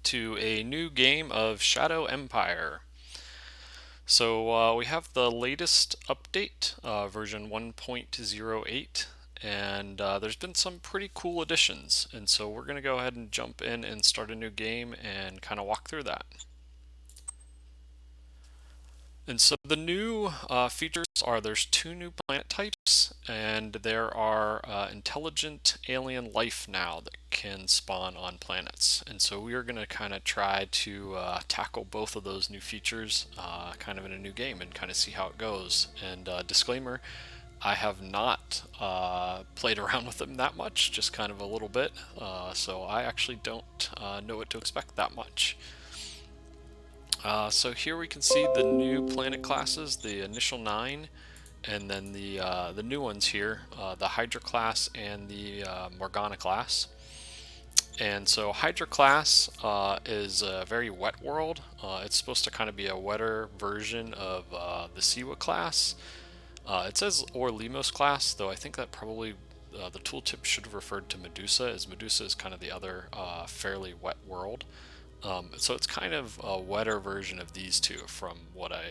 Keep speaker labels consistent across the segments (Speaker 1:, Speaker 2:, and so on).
Speaker 1: to a new game of Shadow Empire. So we have the latest update, version 1.08, and there's been some pretty cool additions. And so we're going to go ahead and jump in and start a new game and kind of walk through that. And so the new features are there's two new planet types, and there are intelligent alien life now that can spawn on planets. And so we are going to kind of try to tackle both of those new features kind of in a new game and kind of see how it goes. And disclaimer, I have not played around with them that much, just kind of a little bit. So I actually don't know what to expect that much. So here we can see the new planet classes, the initial 9, and then the new ones here, the Hydra class and the Morgana class. And so Hydra class is a very wet world. It's supposed to kind of be a wetter version of the Siwa class. It says or Limos class, though I think that probably the tooltip should have referred to Medusa, as Medusa is kind of the other fairly wet world. So it's kind of a wetter version of these two from what I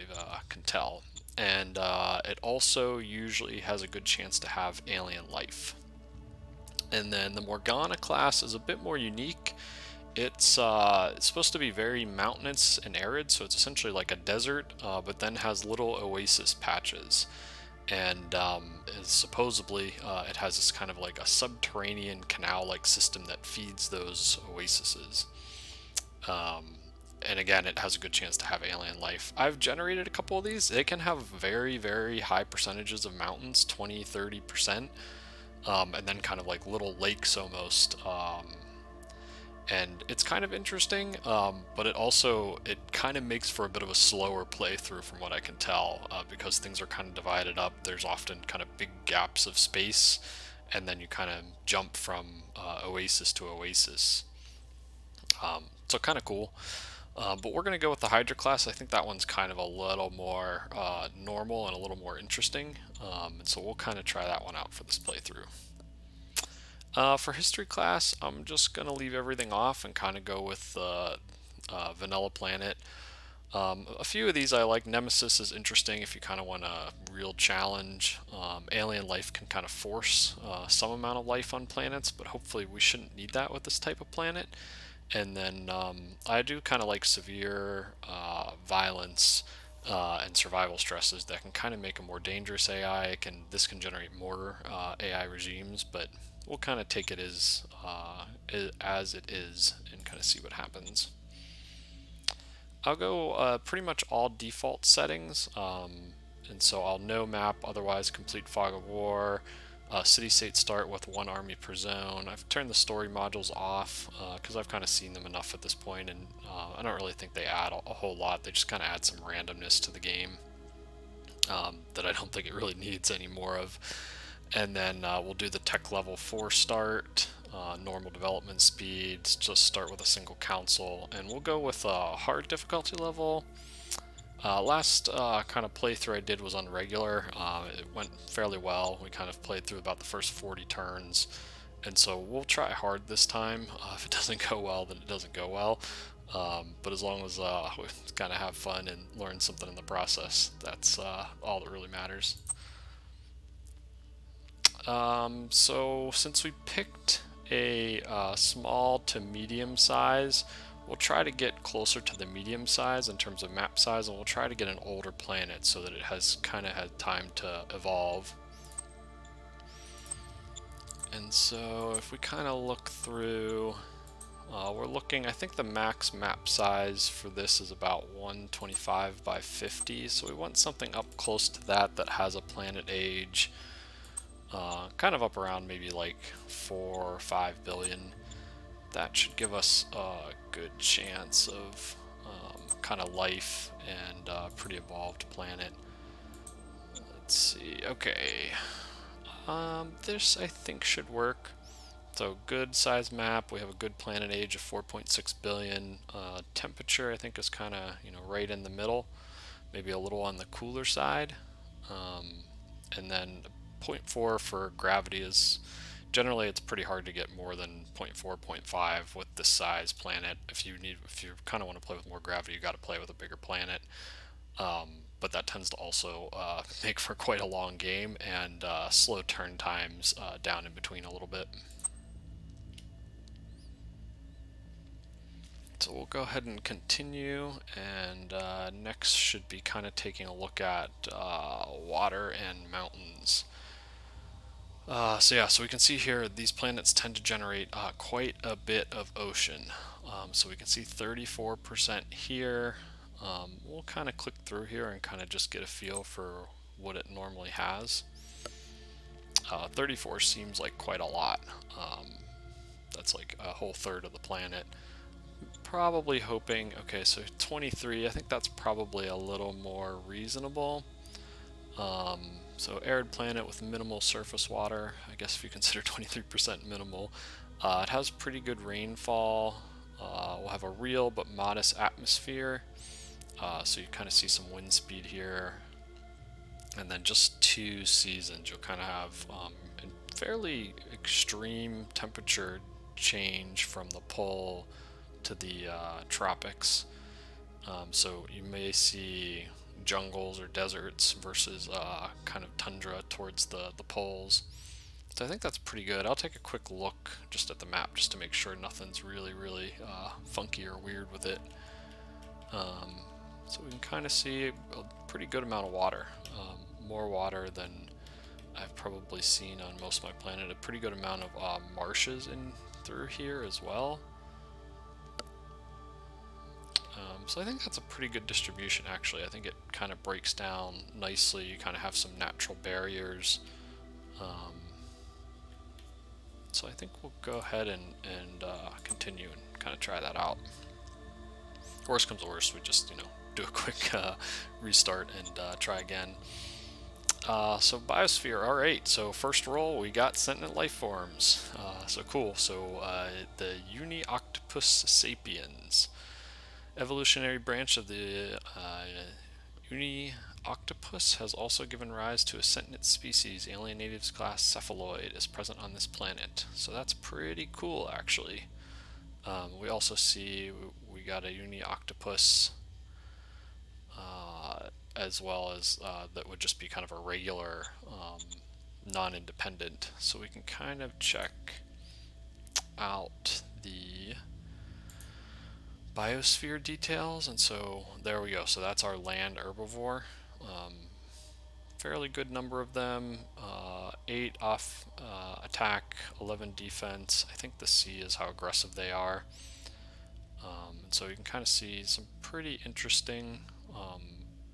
Speaker 1: can tell. And it also usually has a good chance to have alien life. And then the Morgana class is a bit more unique. It's supposed to be very mountainous and arid, so it's essentially like a desert, but then has little oasis patches. And supposedly it has this kind of like a subterranean canal-like system that feeds those oases. And again, it has a good chance to have alien life. I've generated a couple of these. They can have very, very high percentages of mountains, 20, 30%, and then kind of like little lakes almost. And it's kind of interesting, but it kind of makes for a bit of a slower playthrough from what I can tell, because things are kind of divided up. There's often kind of big gaps of space, and then you kind of jump from oasis to oasis. So kind of cool. But we're going to go with the Hydra class. I think that one's kind of a little more normal and a little more interesting. And so we'll kind of try that one out for this playthrough. For history class, I'm just going to leave everything off and kind of go with Vanilla Planet. A few of these I like. Nemesis is interesting if you kind of want a real challenge. Alien life can kind of force some amount of life on planets, but hopefully we shouldn't need that with this type of planet. And then I do kind of like severe violence and survival stresses that can kind of make a more dangerous AI. This can generate more AI regimes, but we'll kind of take it as it is and kind of see what happens. I'll go pretty much all default settings, and so I'll no map, otherwise complete fog of war. City state start with one army per zone. I've turned the story modules off because I've kind of seen them enough at this point, and I don't really think they add a whole lot. They just kind of add some randomness to the game that I don't think it really needs any more of. And then we'll do the tech level 4 start, normal development speeds, just start with a single council, and we'll go with a hard difficulty level. Last kind of playthrough I did was on regular. It went fairly well. We kind of played through about the first 40 turns, and so we'll try hard this time. If it doesn't go well, then it doesn't go well. But as long as we kind of have fun and learn something in the process, that's all that really matters. So since we picked a small to medium size, we'll try to get closer to the medium size in terms of map size, and we'll try to get an older planet so that it has kind of had time to evolve. And so if we kind of look through, we're looking, I think the max map size for this is about 125 by 50, so we want something up close to that that has a planet age kind of up around maybe like 4 or 5 billion. That should give us a good chance of kind of life and pretty evolved planet. Let's see. Okay. This I think should work. So good size map. We have a good planet age of 4.6 billion. Temperature I think is kind of right in the middle, maybe a little on the cooler side. And then 0.4 for gravity is Generally, it's pretty hard to get more than 0.4, 0.5 with this size planet. If you kind of want to play with more gravity, you got to play with a bigger planet. But that tends to also make for quite a long game and slow turn times down in between a little bit. So we'll go ahead and continue, and next should be kind of taking a look at water and mountains. So we can see here these planets tend to generate quite a bit of ocean. So we can see 34% here. We'll kind of click through here and kind of just get a feel for what it normally has. 34 seems like quite a lot. That's like a whole third of the planet. Probably hoping, okay, so 23, I think that's probably a little more reasonable. So arid planet with minimal surface water, I guess if you consider 23% minimal. It has pretty good rainfall. We'll have a real but modest atmosphere. So you kind of see some wind speed here. And then just 2 seasons. You'll kind of have a fairly extreme temperature change from the pole to the tropics. So you may see jungles or deserts versus kind of tundra towards the poles. So I think that's pretty good. I'll take a quick look just at the map just to make sure nothing's really funky or weird with it. So we can kind of see a pretty good amount of water. More water than I've probably seen on most of my planet. A pretty good amount of marshes in through here as well. So I think that's a pretty good distribution actually. I think it kind of breaks down nicely. You kind of have some natural barriers. So I think we'll go ahead and continue and kind of try that out. Worst comes to worst, we just do a quick restart and try again. So Biosphere, alright, so first roll we got sentient life forms. So cool, so the Unioctopus sapiens. Evolutionary branch of the Unioctopus has also given rise to a sentient species, alien natives class cephaloid, is present on this planet. So that's pretty cool, actually. We also see we got a Unioctopus, as well as that would just be kind of a regular non-independent. So we can kind of check out the Biosphere details, and so there we go. So that's our land herbivore. Fairly good number of them. 8 off attack, 11 defense. I think the C is how aggressive they are. And so you can kind of see some pretty interesting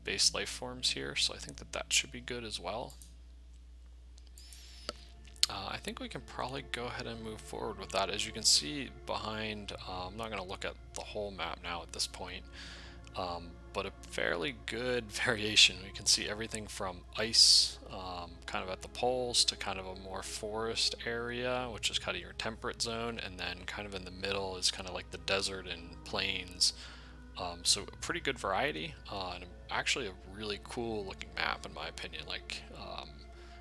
Speaker 1: base life forms here. So I think that should be good as well. I think we can probably go ahead and move forward with that. As you can see behind, I'm not going to look at the whole map now at this point, but a fairly good variation. We can see everything from ice, kind of at the poles, to kind of a more forest area, which is kind of your temperate zone, and then kind of in the middle is kind of like the desert and plains. So a pretty good variety, and actually a really cool looking map in my opinion.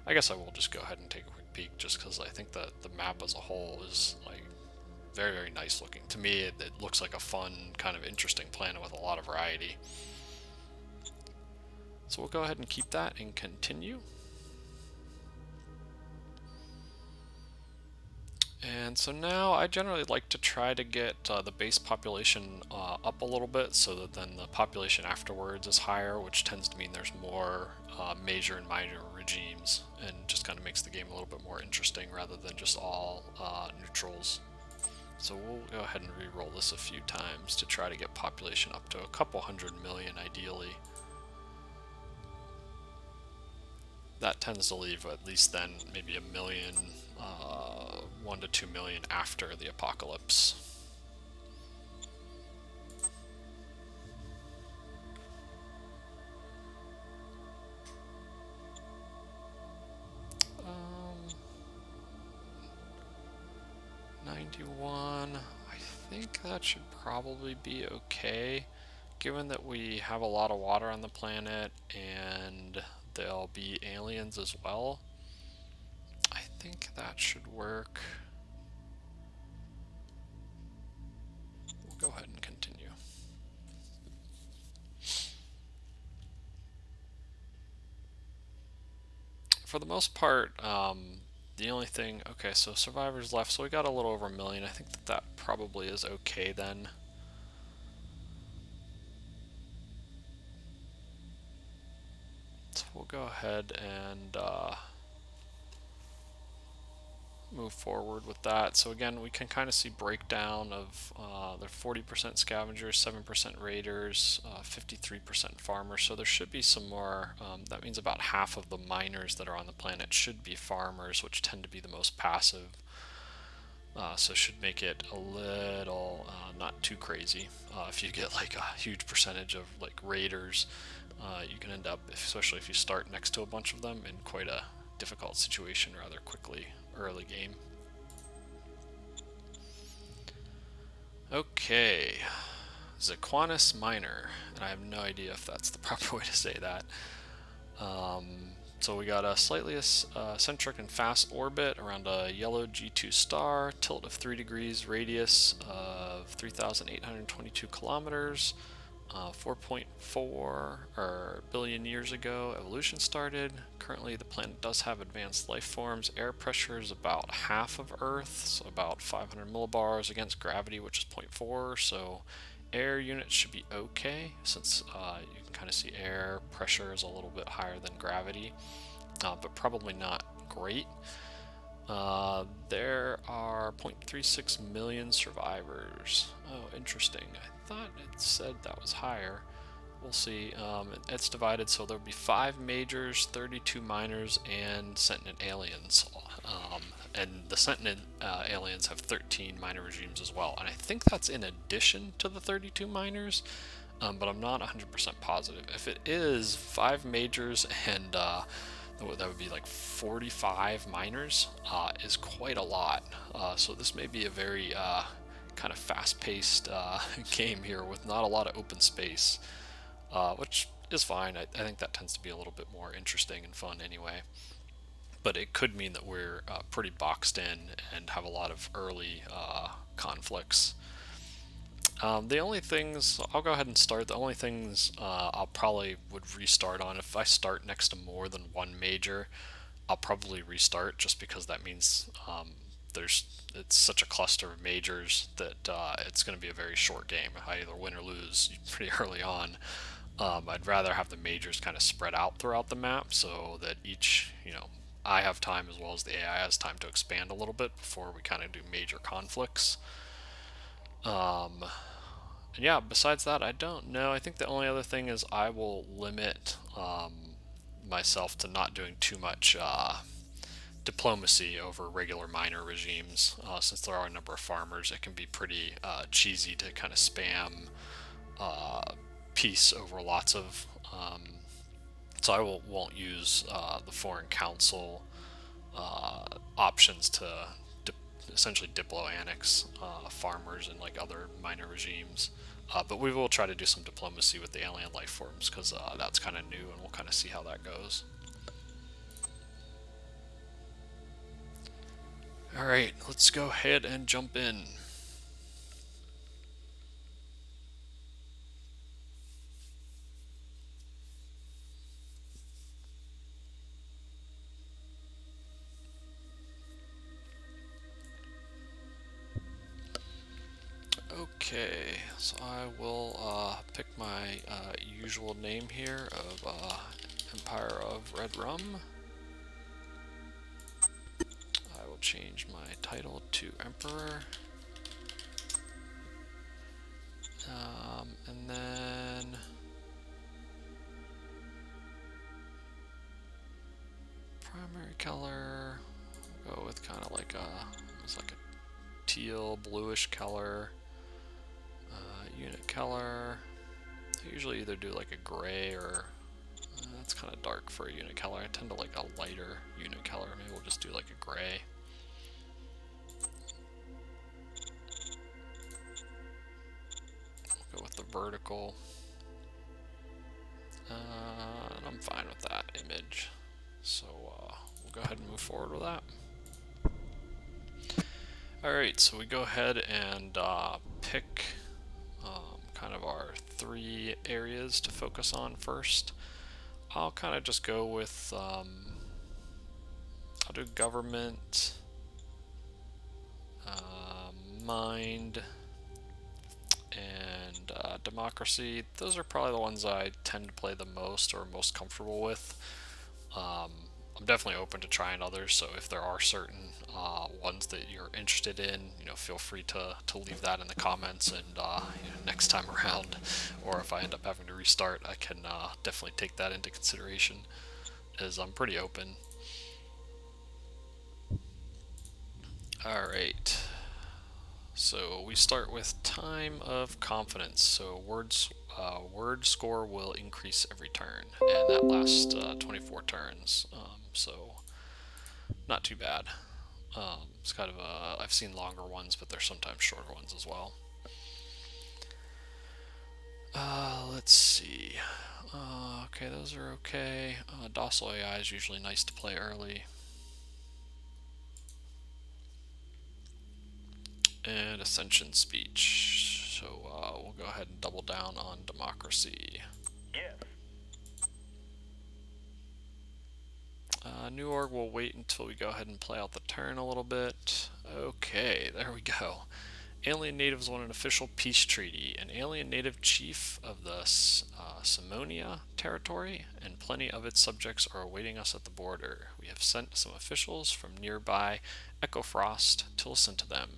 Speaker 1: I guess I will just go ahead and take a quick peek just because I think that the map as a whole is like very nice looking. To me, it looks like a fun, kind of interesting planet with a lot of variety. So we'll go ahead and keep that and continue. And so now I generally like to try to get the base population up a little bit so that then the population afterwards is higher, which tends to mean there's more major and minor regimes, and just kind of makes the game a little bit more interesting rather than just all neutrals. So we'll go ahead and re-roll this a few times to try to get population up to a couple 100 million ideally. That tends to leave at least then maybe 1 million, 1 to 2 million after the apocalypse. Um, 91, I think that should probably be okay, given that we have a lot of water on the planet and there'll be aliens as well. I think that should work. We'll go ahead and continue. For the most part, the only thing, okay, so survivors left, so we got a little over 1 million. I think that that probably is okay then. So we'll go ahead and move forward with that. So again, we can kind of see breakdown of they're 40% scavengers, 7% raiders, 53% farmers. So there should be some more. That means about half of the miners that are on the planet should be farmers, which tend to be the most passive. So should make it a little not too crazy. If you get like a huge percentage of like raiders, you can end up, especially if you start next to a bunch of them, in quite a difficult situation rather quickly early game. Okay, Zaquanus Minor, and I have no idea if that's the proper way to say that. So we got a slightly eccentric and fast orbit around a yellow G2 star, tilt of 3 degrees, radius of 3,822 kilometers, 4.4 billion years ago evolution started. Currently the planet does have advanced life forms. Air pressure is about half of Earth, so about 500 millibars against gravity, which is 0.4, so air units should be okay, since you can kind of see air pressure is a little bit higher than gravity, but probably not great. There are 0.36 million survivors. Oh, interesting. I thought it said that was higher. We'll see. It's divided, so there'll be 5 majors, 32 minors, and sentient aliens. And the sentient aliens have 13 minor regimes as well. And I think that's in addition to the 32 minors, but I'm not 100% positive. If it is 5 majors and that would be like 45 minors, is quite a lot. So this may be a very kind of fast-paced game here with not a lot of open space, which is fine. I think that tends to be a little bit more interesting and fun anyway. But it could mean that we're pretty boxed in and have a lot of early conflicts. The only things, I'll go ahead and start, the only things I'll probably would restart on, if I start next to more than one major, I'll probably restart, just because that means it's such a cluster of majors that it's going to be a very short game. I either win or lose pretty early on. I'd rather have the majors kind of spread out throughout the map, so that each, I have time as well as the AI has time to expand a little bit before we kind of do major conflicts. And yeah, besides that, I don't know. I think the only other thing is I will limit myself to not doing too much diplomacy over regular minor regimes. Since there are a number of farmers, it can be pretty cheesy to kind of spam peace over lots of. So I won't use the foreign council options to essentially diplo-annex farmers and like other minor regimes. But we will try to do some diplomacy with the alien life forms, because that's kind of new, and we'll kind of see how that goes. Alright, let's go ahead and jump in. Okay, so I will pick my usual name here of Empire of Red Rum. I will change my title to Emperor. And then primary color, we'll go with kind of like almost like a teal bluish color. Unit color, I usually either do like a gray or that's kind of dark for a unit color. I tend to like a lighter unit color. Maybe we'll just do like a gray. We'll go with the vertical. And I'm fine with that image. So we'll go ahead and move forward with that. Alright, so we go ahead and pick kind of our 3 areas to focus on first. I'll kind of just go with, I'll do government, mind, and democracy. Those are probably the ones I tend to play the most or most comfortable with. I'm definitely open to trying others, so if there are certain ones that you're interested in, feel free to leave that in the comments, and next time around, or if I end up having to restart, I can definitely take that into consideration, as I'm pretty open. Alright, so we start with time of confidence. So word score will increase every turn, and that lasts 24 turns. So not too bad. It's kind of I've seen longer ones, but there's sometimes shorter ones as well. Let's see. Okay, those are okay. Docile AI is usually nice to play early. And Ascension Speech. So we'll go ahead and double down on democracy.
Speaker 2: Yes.
Speaker 1: New org will wait until we go ahead and play out the turn a little bit. Okay, there we go. Alien natives want an official peace treaty. An alien native chief of the Simonia territory and plenty of its subjects are awaiting us at the border. We have sent some officials from nearby Echofrost to listen to them.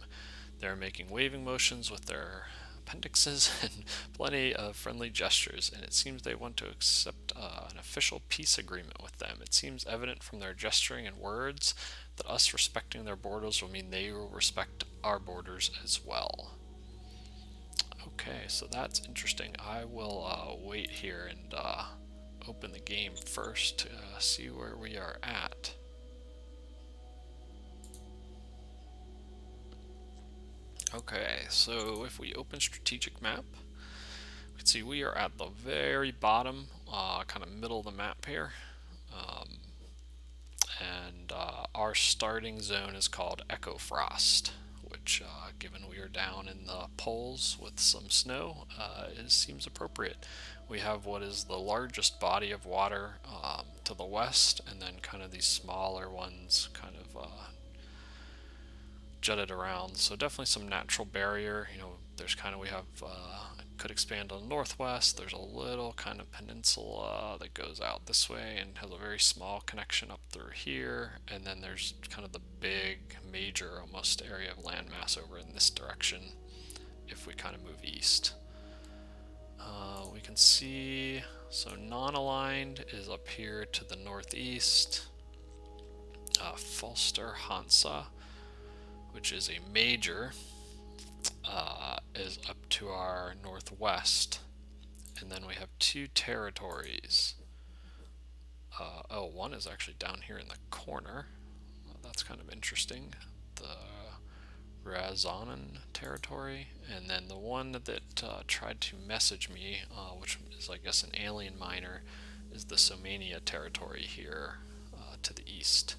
Speaker 1: They are making waving motions with their appendixes and plenty of friendly gestures, and it seems they want to accept an official peace agreement with them. It seems evident from their gesturing and words that us respecting their borders will mean they will respect our borders as well. Okay, so that's interesting. I will wait here and open the game first to see where we are at. Okay, so if we open strategic map, we can see we are at the very bottom, kind of middle of the map here. And our starting zone is called Echo Frost, which, given we are down in the poles with some snow, it seems appropriate. We have what is the largest body of water to the west, and then kind of these smaller ones kind of jutted around. So definitely some natural barrier. There's kind of, we have could expand on the northwest. There's a little kind of peninsula that goes out this way and has a very small connection up through here, and then there's kind of the big major almost area of landmass over in this direction if we kind of move east. We can see, so non-aligned is up here to the northeast. Falster Hansa, which is a major, is up to our northwest. And then we have 2 territories. One is actually down here in the corner. That's kind of interesting. The Razanen territory. And then the one that tried to message me, which is I guess an alien miner, is the Somania territory here to the east.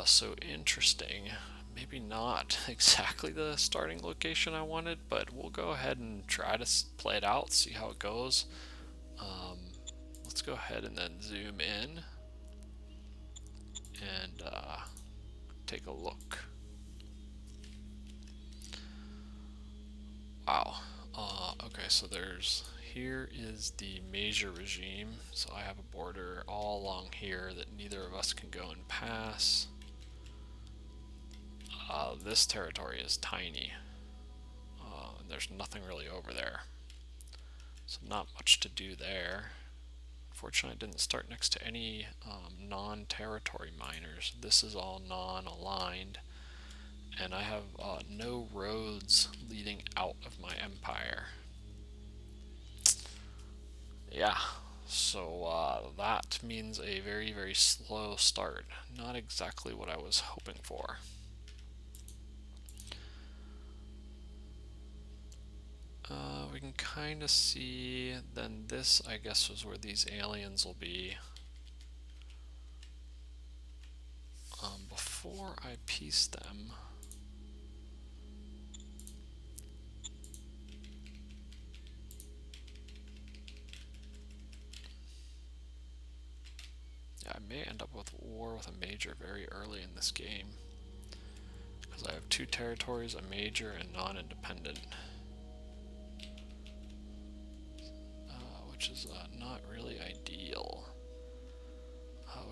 Speaker 1: So interesting. Maybe not exactly the starting location I wanted, but we'll go ahead and try to play it out, see how it goes. Let's go ahead and then zoom in and take a look. Wow. Okay, so here is the major regime. So I have a border all along here that neither of us can go and pass. This territory is tiny. There's nothing really over there. So not much to do there. Fortunately, I didn't start next to any non-territory miners. This is all non-aligned. And I have no roads leading out of my empire. Yeah, so that means a very, very slow start. Not exactly what I was hoping for. We can kind of see, then this I guess was where these aliens will be. Before I piece them, may end up with war with a major very early in this game. Because I have 2 territories, a major and non-independent. Which is not really ideal.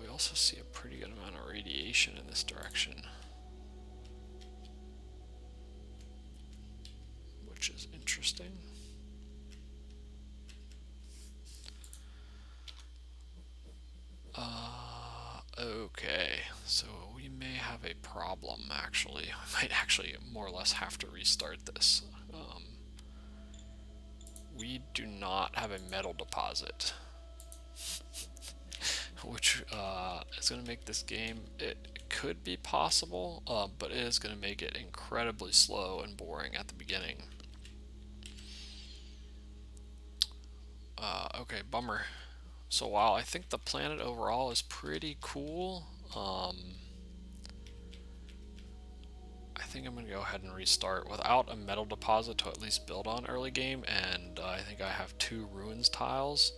Speaker 1: We also see a pretty good amount of radiation in this direction, which is interesting. Okay, so we may have a problem actually. We might actually more or less have to restart this. We do not have a metal deposit, which is going to make this game, it could be possible, but it is going to make it incredibly slow and boring at the beginning. Okay, bummer. So while I think the planet overall is pretty cool, I think I'm going to go ahead and restart without a metal deposit to at least build on early game, and I think I have 2 ruins tiles.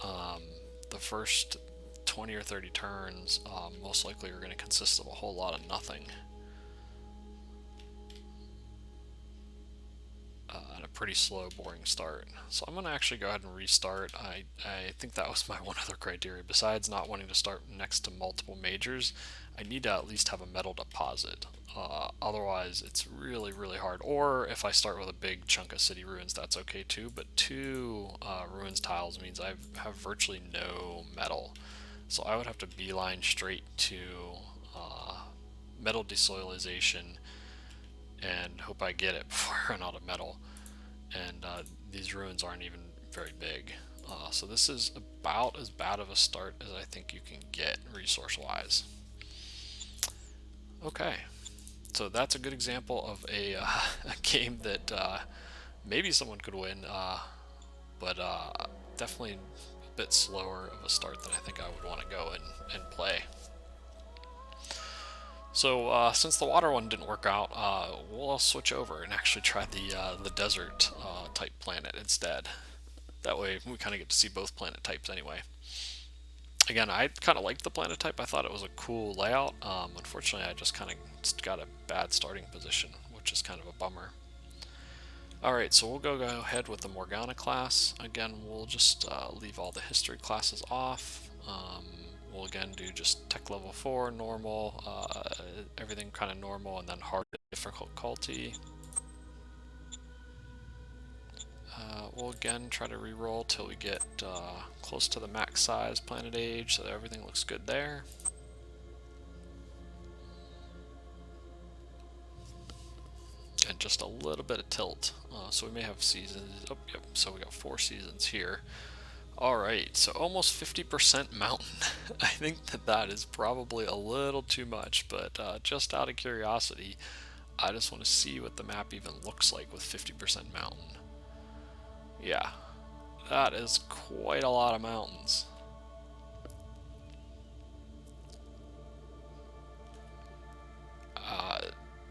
Speaker 1: The first 20 or 30 turns most likely are going to consist of a whole lot of nothing. And a pretty slow, boring start. So I'm going to actually go ahead and restart. I think that was my one other criteria. Besides not wanting to start next to multiple majors, I need to at least have a metal deposit. Otherwise, it's really, really hard. Or if I start with a big chunk of city ruins, that's okay too. But 2 ruins tiles means I have virtually no metal. So I would have to beeline straight to metal desoilization and hope I get it before I run out of metal. And these ruins aren't even very big. So this is about as bad of a start as I think you can get resource-wise. Okay, so that's a good example of a game that maybe someone could win, but definitely a bit slower of a start than I think I would want to go and play. So since the water one didn't work out, we'll switch over and actually try the desert type planet instead. That way we kind of get to see both planet types anyway. Again, I kind of liked the planet type. I thought it was a cool layout. Unfortunately, I just kind of got a bad starting position, which is kind of a bummer. Alright, so we'll go ahead with the Morgana class. Again, we'll just leave all the history classes off. We'll again do just tech level 4, normal, everything kind of normal, and then hard difficulty. We'll again try to reroll till we get close to the max size planet age, so that everything looks good there. And just a little bit of tilt, so we may have seasons. Oh, yep. So we got 4 seasons here. Alright, so almost 50% mountain. I think that is probably a little too much, but just out of curiosity, I just want to see what the map even looks like with 50% mountain. Yeah, that is quite a lot of mountains.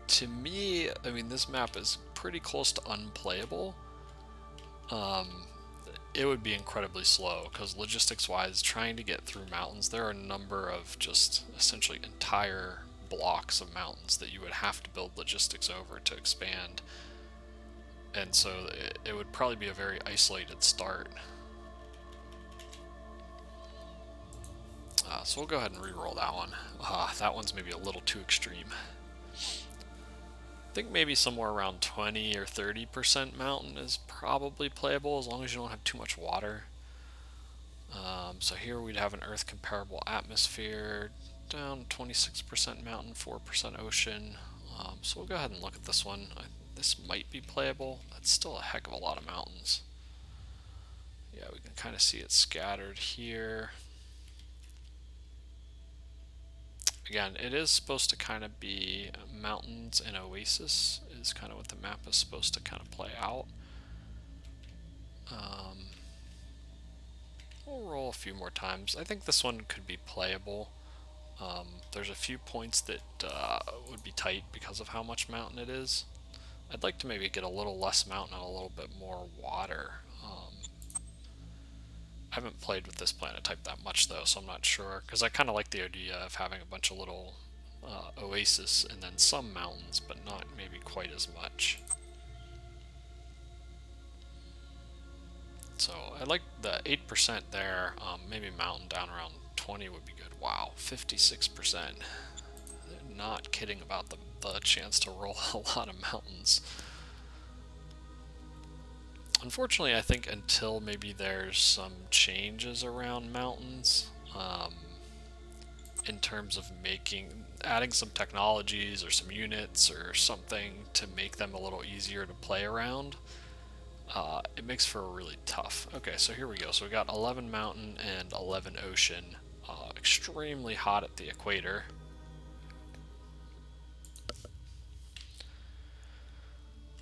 Speaker 1: To me, I mean, this map is pretty close to unplayable. It would be incredibly slow because logistics-wise, trying to get through mountains, there are a number of just essentially entire blocks of mountains that you would have to build logistics over to expand. And so it would probably be a very isolated start. So we'll go ahead and re-roll that one. That one's maybe a little too extreme. I think maybe somewhere around 20 or 30% mountain is probably playable as long as you don't have too much water. So here we'd have an Earth comparable atmosphere, down 26% mountain, 4% ocean. So we'll go ahead and look at this one. This might be playable. That's still a heck of a lot of mountains. Yeah, we can kind of see it scattered here. Again, it is supposed to kind of be mountains and oasis is kind of what the map is supposed to kind of play out. We'll roll a few more times. I think this one could be playable. There's a few points that would be tight because of how much mountain it is. I'd like to maybe get a little less mountain and a little bit more water. I haven't played with this planet type that much though, so I'm not sure, because I kind of like the idea of having a bunch of little oasis and then some mountains, but not maybe quite as much. So I like the 8% there. Maybe mountain down around 20 would be good. Wow, 56%. They're not kidding about the chance to roll a lot of mountains. Unfortunately, I think until maybe there's some changes around mountains, in terms of adding some technologies or some units or something to make them a little easier to play around, it makes for really tough. Okay, so here we go. So we got 11 mountain and 11 ocean. Extremely hot at the equator.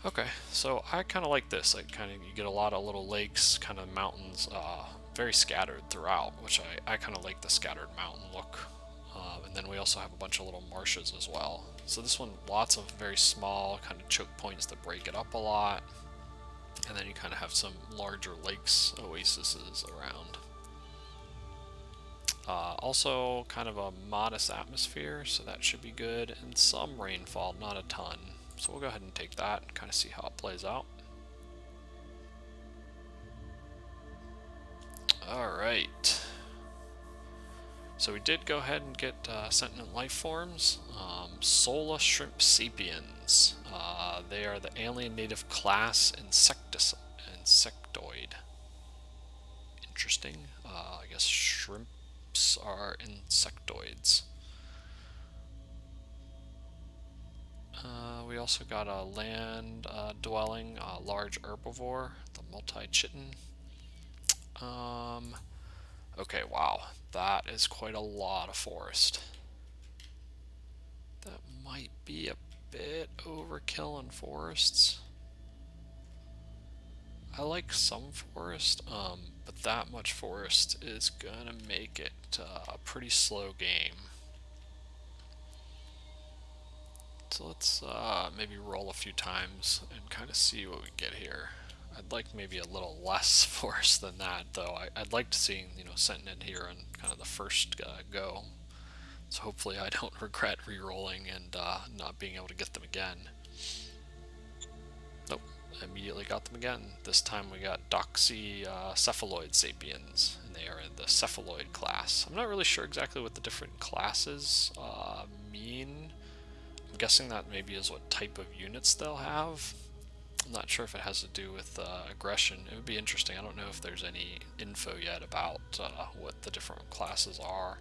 Speaker 1: Okay, so I kind of like this. Like, you get a lot of little lakes, kind of mountains, very scattered throughout, which I kind of like the scattered mountain look. And then we also have a bunch of little marshes as well. So this one, lots of very small kind of choke points that break it up a lot. And then you kind of have some larger lakes, oases around. Also kind of a modest atmosphere, so that should be good. And some rainfall, not a ton. So we'll go ahead and take that and kind of see how it plays out. Alright. So we did go ahead and get sentient life forms. Sola shrimp sapiens. They are the alien native class insectoid. Interesting. I guess shrimps are insectoids. We also got a land dwelling, large herbivore, the multi-chitin. Okay, wow, that is quite a lot of forest. That might be a bit overkill in forests. I like some forest, but that much forest is gonna make it a pretty slow game. So let's maybe roll a few times and kind of see what we get here. I'd like maybe a little less force than that, though. I'd like to see, Sentinel here on kind of the first go. So hopefully I don't regret re-rolling and not being able to get them again. Nope, immediately got them again. This time we got Doxycephaloid sapiens, and they are in the cephaloid class. I'm not really sure exactly what the different classes mean. I'm guessing that maybe is what type of units they'll have. I'm not sure if it has to do with aggression. It would be interesting. I don't know if there's any info yet about what the different classes are.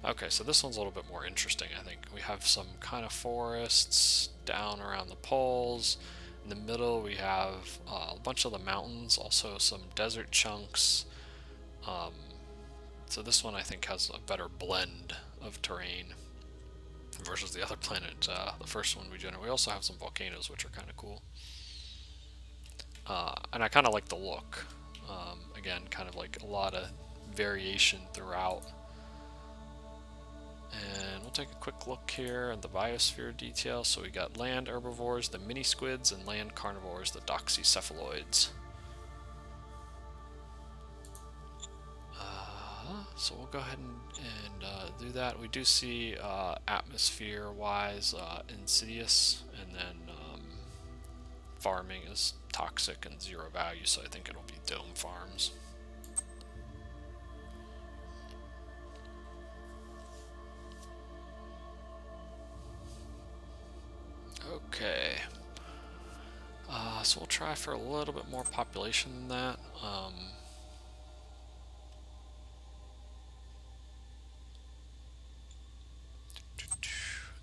Speaker 1: Okay, so this one's a little bit more interesting, I think. We have some kind of forests down around the poles. In the middle, we have a bunch of the mountains, also some desert chunks. So this one, I think, has a better blend of terrain versus the other planet, the first one we generated. We also have some volcanoes, which are kind of cool. And I kind of like the look. Again, kind of like a lot of variation throughout. And we'll take a quick look here at the Biosphere Detail. So we got land herbivores, the mini squids, and land carnivores, the doxycephaloids. So we'll go ahead and do that. We do see atmosphere-wise insidious, and then farming is toxic and 0 value, so I think it'll be dome farms. Okay. So we'll try for a little bit more population than that.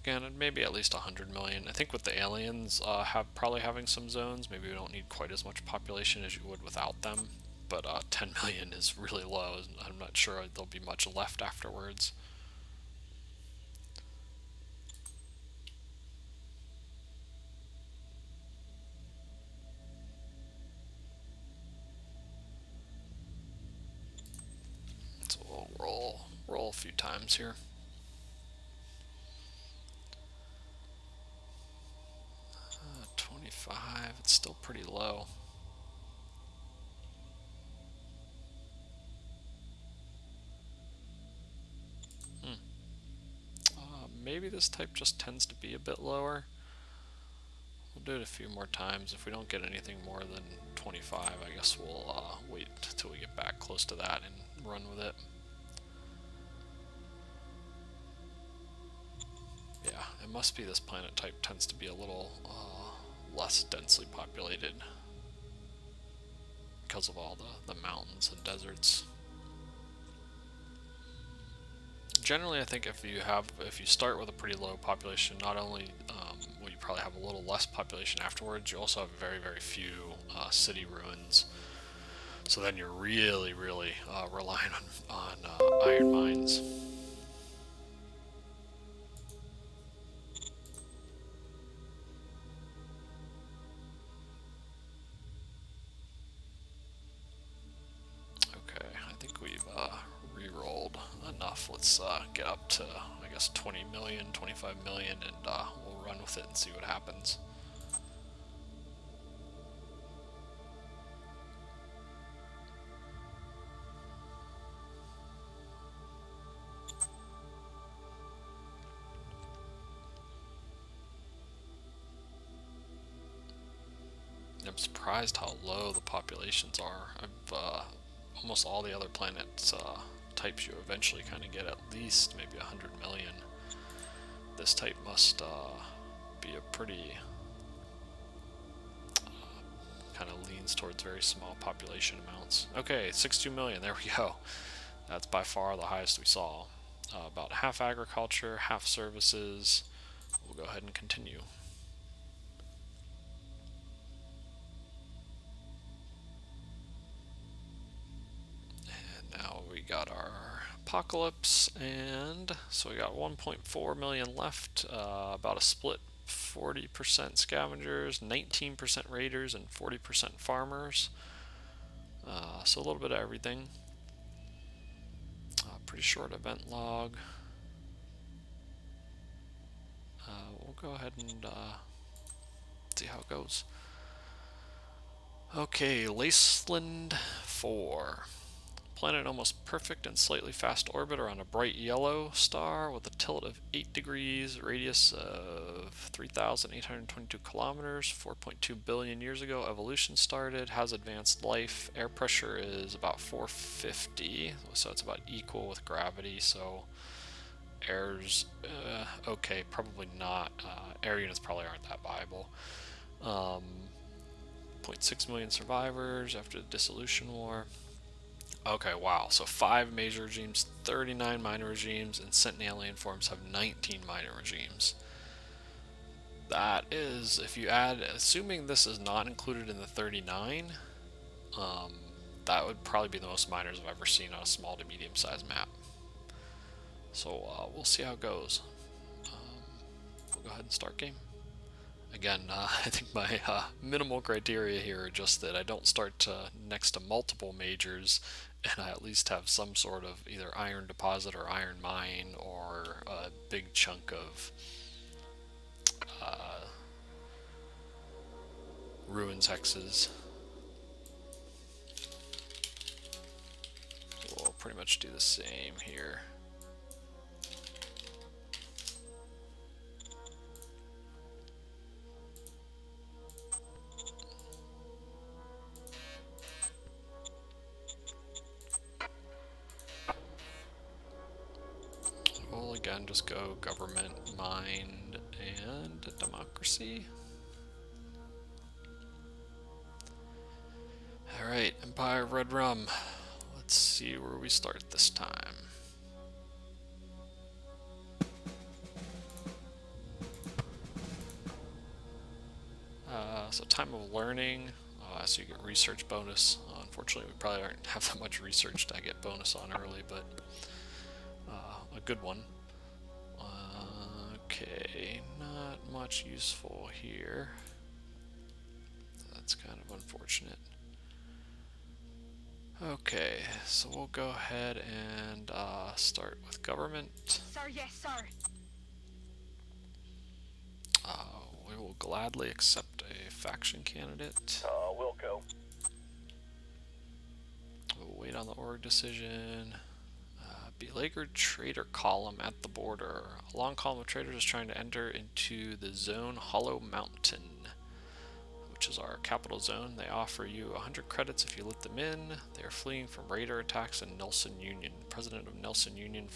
Speaker 1: Again, maybe at least 100 million. I think with the aliens probably having some zones, maybe we don't need quite as much population as you would without them. But 10 million is really low. I'm not sure there'll be much left afterwards. So we'll roll a few times here. 25, it's still pretty low. maybe this type just tends to be a bit lower. We'll do it a few more times. If we don't get anything more than 25, I guess we'll wait till we get back close to that and run with it. Yeah, it must be this planet type tends to be a little less densely populated because of all the mountains and deserts. Generally, I think if you start with a pretty low population, not only will you probably have a little less population afterwards, you also have very, very few city ruins. So then you're really, really relying on iron mines. Okay, I think we've re-rolled enough. Let's get up to, I guess, 20 million, 25 million, and we'll run with it and see what happens. I'm surprised how low the populations are. Almost all the other planets types you eventually kind of get at least maybe 100 million. This type must be a pretty kind of leans towards very small population amounts. Okay, 62 million, there we go. That's by far the highest we saw. About half agriculture, half services. We'll go ahead and continue. Now we got our apocalypse, and so we got 1.4 million left, about a split 40% scavengers, 19% raiders, and 40% farmers. So a little bit of everything. Pretty short event log. We'll go ahead and see how it goes. Okay, Laceland 4. Planet almost perfect and slightly fast orbit around a bright yellow star with a tilt of 8 degrees, radius of 3,822 kilometers, 4.2 billion years ago evolution started, has advanced life, air pressure is about 450, so it's about equal with gravity, so air's okay, probably not. Air units probably aren't that viable. 0.6 million survivors after the dissolution war. Okay, wow. So 5 major regimes, 39 minor regimes, and sentient alien forms have 19 minor regimes. That is, if you add, assuming this is not included in the 39, that would probably be the most minors I've ever seen on a small to medium sized map. So we'll see how it goes. We'll go ahead and start game. Again, I think my minimal criteria here are just that I don't start next to multiple majors, and I at least have some sort of either iron deposit or iron mine or a big chunk of ruins hexes. So we'll pretty much do the same here. We'll again just go government, mind, and democracy. Alright, Empire of Red Rum. Let's see where we start this time. So time of learning, so you get research bonus. Unfortunately, we probably don't have that much research to get bonus on early, but a good one. Okay, not much useful here. That's kind of unfortunate. Okay, so we'll go ahead and start with government.
Speaker 2: Sir, yes, sir.
Speaker 1: We will gladly accept a faction candidate.
Speaker 3: We'll go.
Speaker 1: We'll wait on the org decision. Beleaguered trader column at the border. A long column of traders is trying to enter into the zone Hollow Mountain, which is our capital zone. They offer you 100 credits if you let them in. They are fleeing from raider attacks in Nelson Union. The president of Nelson Union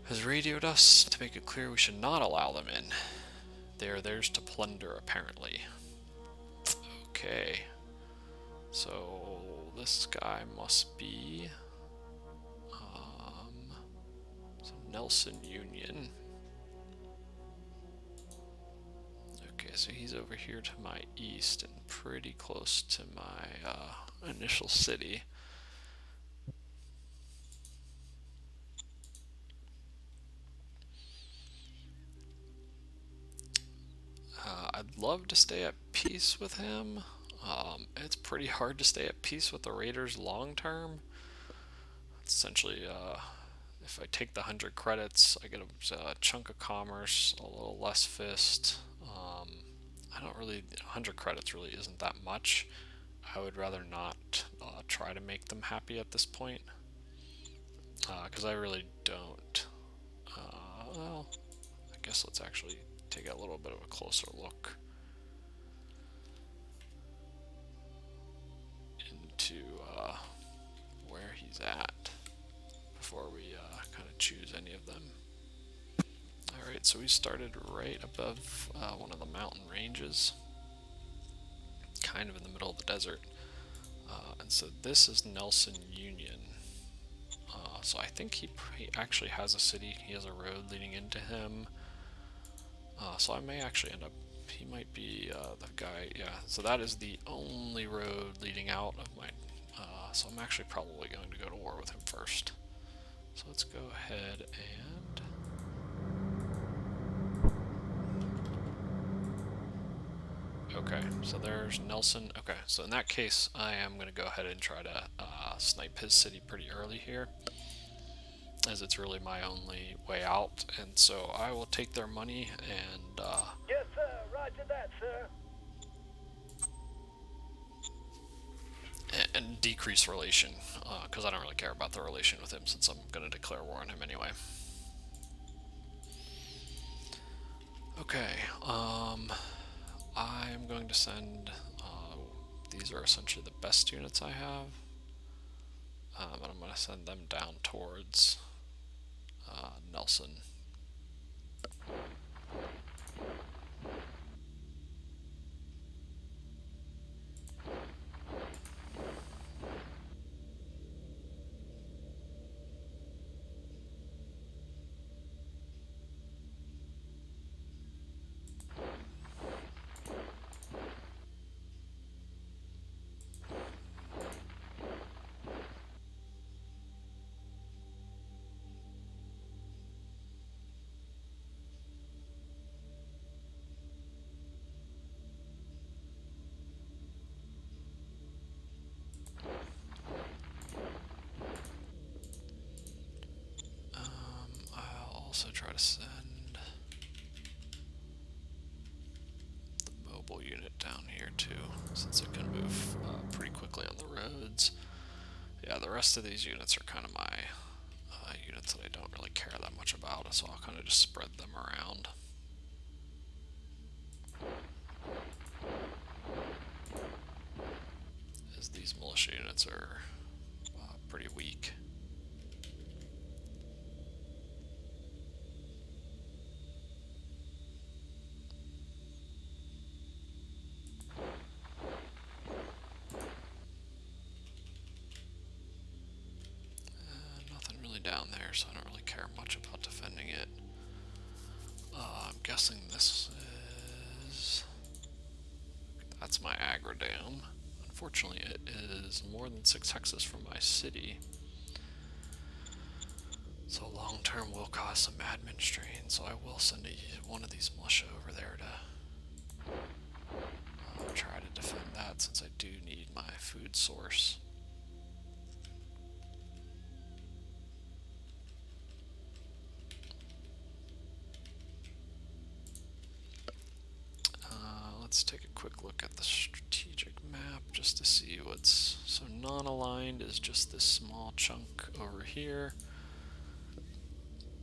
Speaker 1: has radioed us to make it clear we should not allow them in. They are theirs to plunder, apparently. Okay. So this guy must be so Nelson Union. Okay, so he's over here to my east and pretty close to my initial city. I'd love to stay at peace with him. It's pretty hard to stay at peace with the Raiders long term. Essentially, if I take the 100 credits, I get a chunk of commerce, a little less fist. I don't really, 100 credits really isn't that much. I would rather not try to make them happy at this point, because I really don't. Well, I guess let's actually take a little bit of a closer look into where he's at before we kind of choose any of them. Alright, so we started right above one of the mountain ranges, kind of in the middle of the desert. And so this is Nelson Union. So I think he actually has a city, he has a road leading into him. So I may actually end up, he might be the guy, yeah. So that is the only road leading out of my, so I'm actually probably going to go to war with him first. So let's go ahead and okay, so there's Nelson. Okay, so in that case, I am going to go ahead and try to snipe his city pretty early here, as it's really my only way out. And so I will take their money and
Speaker 2: yes, sir. Roger that, sir.
Speaker 1: and decrease relation, because I don't really care about the relation with him since I'm going to declare war on him anyway. Okay, I'm going to send, these are essentially the best units I have, and I'm going to send them down towards Nelson. I'll also try to send the mobile unit down here too, since it can move pretty quickly on the roads. Yeah, the rest of these units are kind of my units that I don't really care that much about, so I'll kind of just spread them around. As these militia units are pretty weak. Nothing really down there, so I don't really care much about defending it. I'm guessing this is... That's my agrodam. Unfortunately, it is more than 6 hexes from my city. So long term will cause some admin strain, so I will send one of these militia over there to try to defend that, since I do need my food source. Let's take a quick look at the strategic map just to see what's... So non-aligned is just this small chunk over here.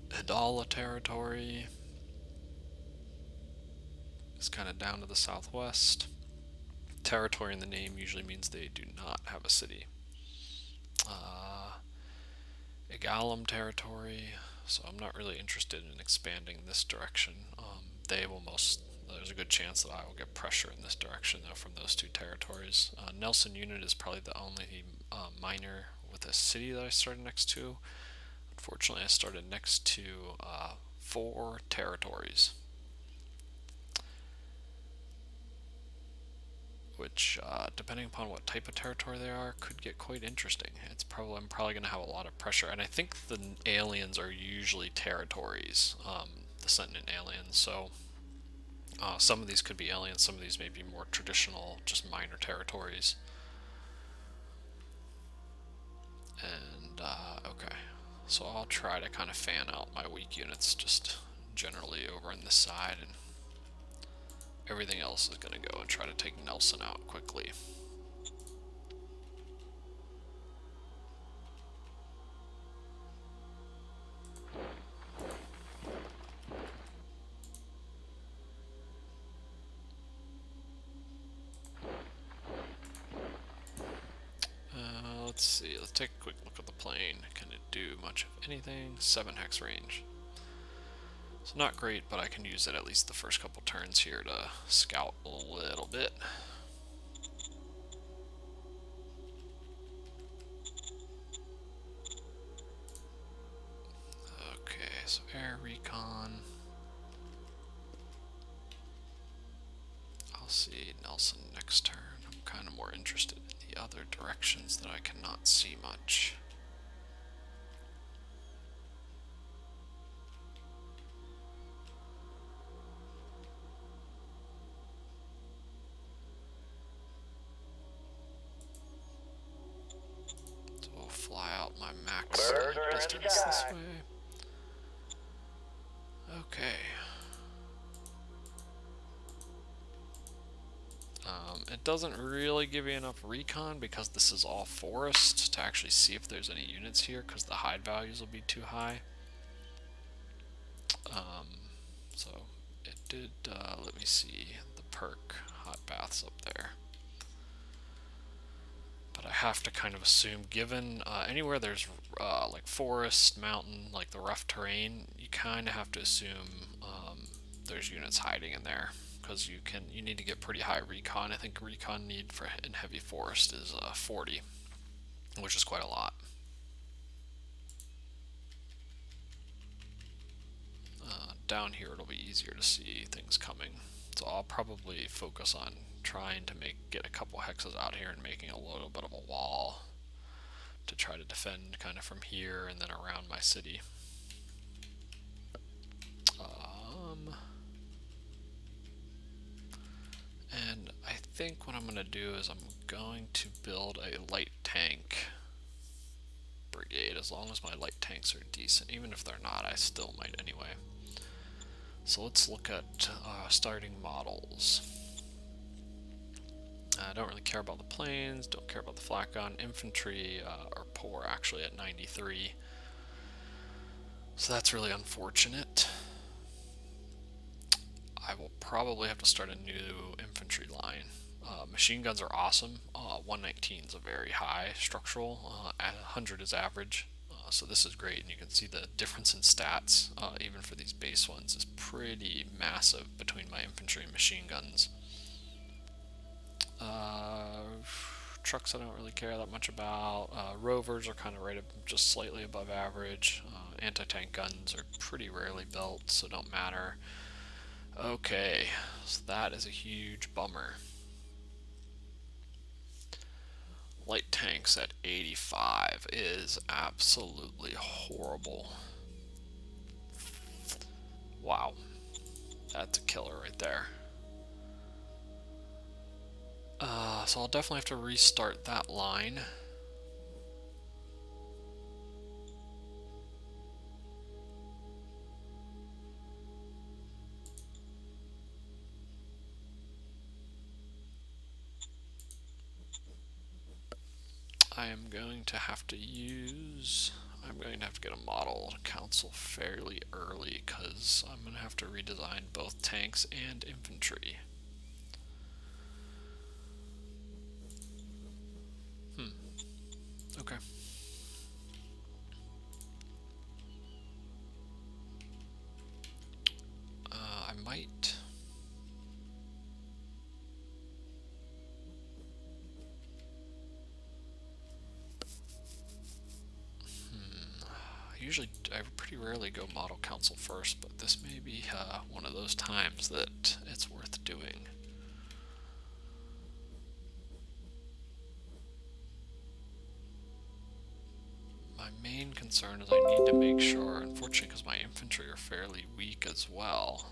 Speaker 1: Hidala territory is kind of down to the southwest. Territory in the name usually means they do not have a city. Egalum territory, so I'm not really interested in expanding this direction. There's a good chance that I will get pressure in this direction though from those two territories. Nelson Unit is probably the only minor with a city that I started next to. Unfortunately, I started next to 4 territories, which, depending upon what type of territory they are, could get quite interesting. I'm probably going to have a lot of pressure, and I think the aliens are usually territories, the sentient aliens. So some of these could be aliens, some of these may be more traditional, just minor territories. And okay, so I'll try to kind of fan out my weak units just generally over on this side, and everything else is going to go and try to take Nelson out quickly. Let's see, let's take a quick look at the plane. Can it do much of anything? 7 hex range. It's not great, but I can use it at least the first couple turns here to scout a little bit. Okay, so air recon. I'll see Nelson next turn. I'm kind of more interested in the other directions that I cannot see much. So we'll fly out my max distance this way. Okay. It doesn't really give you enough recon because this is all forest to actually see if there's any units here, because the hide values will be too high. So it did, let me see, the perk, hot baths up there. But I have to kind of assume, given anywhere there's like forest, mountain, like the rough terrain, you kind of have to assume there's units hiding in there, because you need to get pretty high recon. I think recon need for in heavy forest is 40, which is quite a lot. Down here it'll be easier to see things coming, so I'll probably focus on trying to get a couple hexes out here and making a little bit of a wall to try to defend kind of from here and then around my city. And I think what I'm going to do is I'm going to build a light tank brigade, as long as my light tanks are decent. Even if they're not, I still might anyway. So let's look at starting models. I don't really care about the planes, don't care about the flak gun. Infantry are poor actually at 93. So that's really unfortunate. I will probably have to start a new infantry line. Machine guns are awesome. 119 is a very high structural, 100 is average. So this is great, and you can see the difference in stats, even for these base ones, is pretty massive between my infantry and machine guns. Trucks I don't really care that much about. Rovers are kind of right up, just slightly above average. Anti-tank guns are pretty rarely built, so don't matter. Okay, so that is a huge bummer. Light tanks at 85 is absolutely horrible. Wow, that's a killer right there. So I'll definitely have to restart that line. I am going to have to get a model council fairly early because I'm going to have to redesign both tanks and infantry. Okay. I might. I pretty rarely go model council first, but this may be one of those times that it's worth doing. My main concern is I need to make sure, unfortunately because my infantry are fairly weak as well,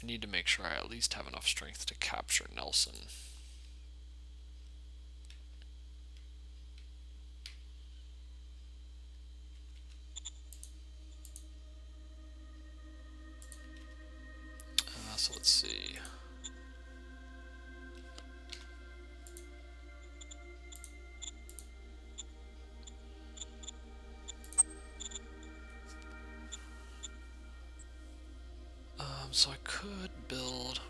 Speaker 1: I need to make sure I at least have enough strength to capture Nelson. So let's see. So I could build,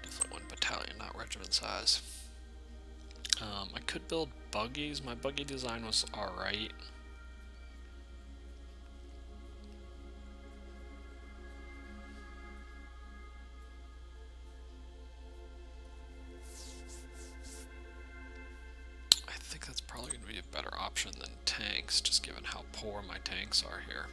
Speaker 1: definitely one battalion, not regiment size. I could build buggies. My buggy design was alright. I think that's probably going to be a better option than tanks, just given how poor my tanks are here.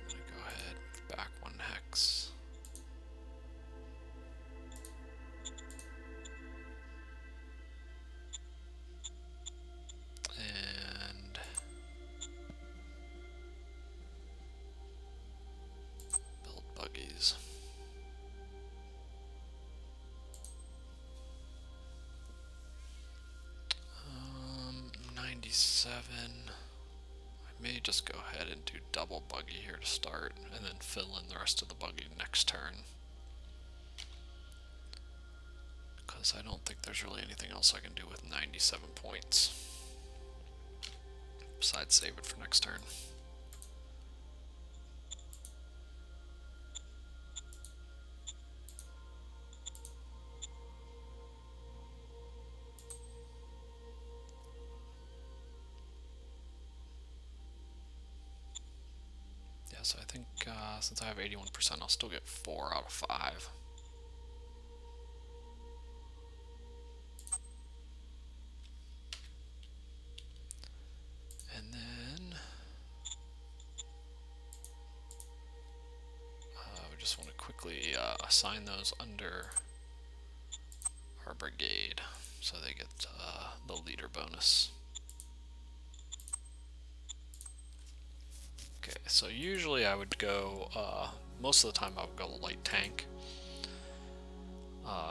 Speaker 1: I'm going to go ahead, back one hex. And build buggies. 97. I may just go ahead and do double buggy here to start, and then fill in the rest of the buggy next turn. Because I don't think there's really anything else I can do with 97 points. Besides save it for next turn. Yeah, so I think since I have 81%, I'll still get 4 out of 5. And then we just want to quickly assign those under our brigade so they get the leader bonus. Okay, so usually I would go, most of the time I would go light tank.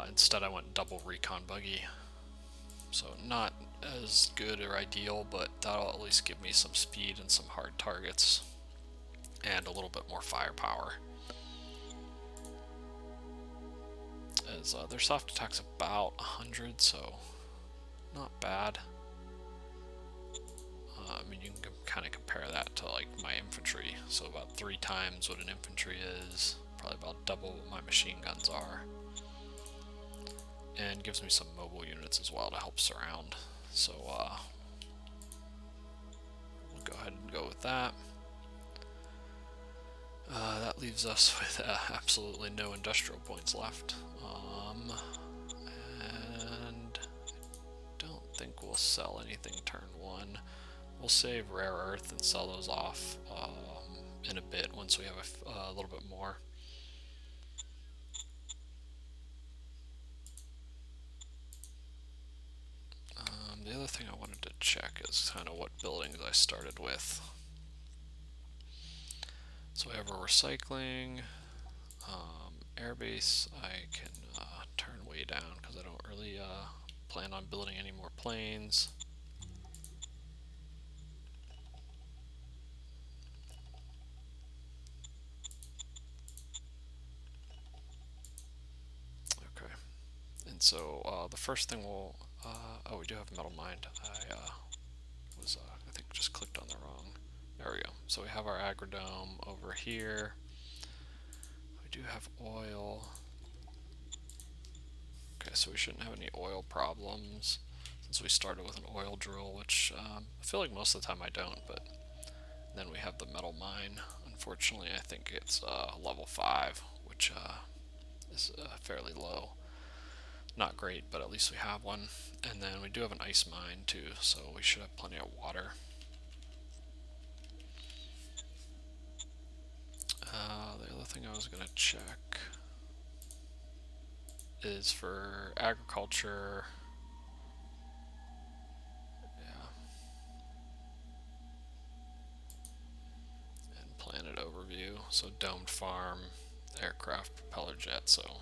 Speaker 1: Instead I went double recon buggy. So not as good or ideal, but that'll at least give me some speed and some hard targets. And a little bit more firepower. As their soft attack's about 100, so not bad. I mean, you can kind of compare that to like my infantry. So about 3 times what an infantry is, probably about double what my machine guns are. And gives me some mobile units as well to help surround. So we'll go ahead and go with that. That leaves us with absolutely no industrial points left. And I don't think we'll sell anything turn 1. We'll save rare earth and sell those off in a bit once we have a little bit more. The other thing I wanted to check is kind of what buildings I started with. So we have our recycling, airbase. I can turn way down because I don't really plan on building any more planes. so the first thing we'll... oh, we do have metal mined. I think just clicked on the wrong... There we go. So we have our agrodome over here. We do have oil. Okay, so we shouldn't have any oil problems since we started with an oil drill, which I feel like most of the time I don't, but then we have the metal mine. Unfortunately, I think it's level 5, which is fairly low. Not great, but at least we have one. And then we do have an ice mine too, so we should have plenty of water. The other thing I was going to check is for agriculture. Yeah. And planet overview. So domed farm, aircraft, propeller jet, so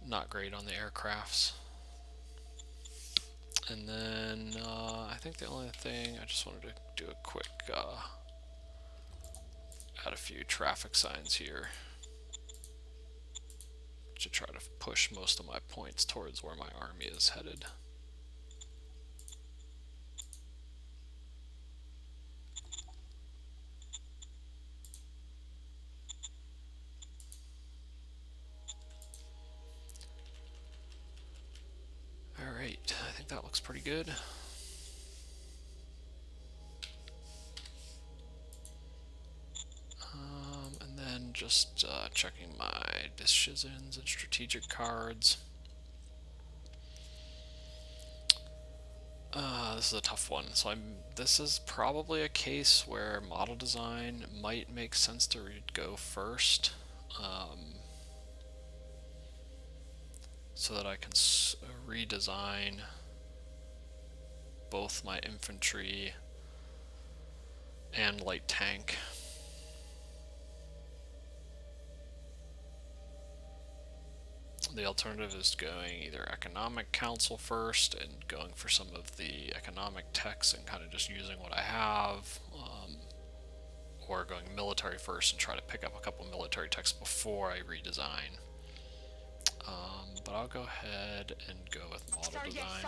Speaker 1: not great on the aircrafts. And then I think the only thing, I just wanted to do a quick, add a few traffic signs here to try to push most of my points towards where my army is headed. Alright, I think that looks pretty good. And then just checking my decisions and strategic cards. This is a tough one. So this is probably a case where model design might make sense to go first, so that I can redesign both my infantry and light tank. The alternative is going either economic council first and going for some of the economic techs and kind of just using what I have, or going military first and try to pick up a couple military techs before I redesign. But I'll go ahead and go with model design.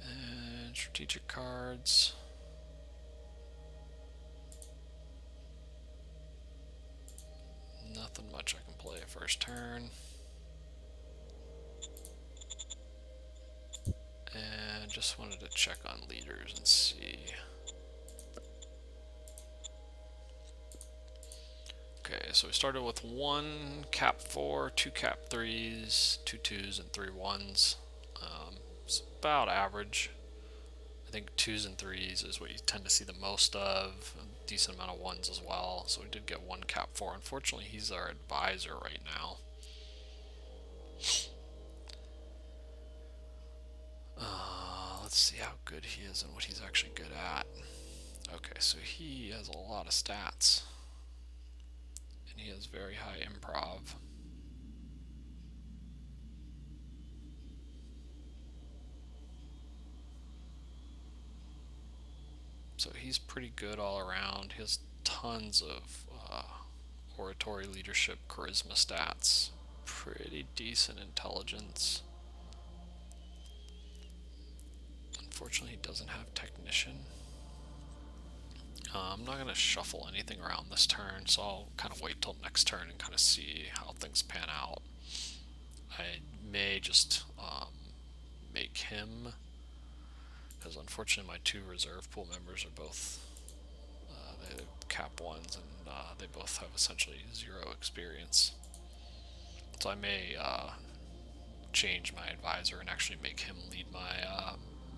Speaker 1: And strategic cards. Nothing much I can play at first turn. And just wanted to check on leaders and see. Okay, so we started with 1 cap 4, 2 cap 3s, 2 2s, and 3 1s. It's about average. I think 2s and 3s is what you tend to see the most of. A decent amount of 1s as well. So we did get 1 cap 4. Unfortunately, he's our advisor right now. Let's see how good he is and what he's actually good at. Okay, so he has a lot of stats. And he has very high improv. So he's pretty good all around. He has tons of oratory, leadership, charisma stats. Pretty decent intelligence. Unfortunately, he doesn't have technician. I'm not going to shuffle anything around this turn, so I'll kind of wait till next turn and kind of see how things pan out. I may just make him, because unfortunately my 2 reserve pool members are both they cap 1s, and they both have essentially 0 experience. So I may change my advisor and actually make him lead my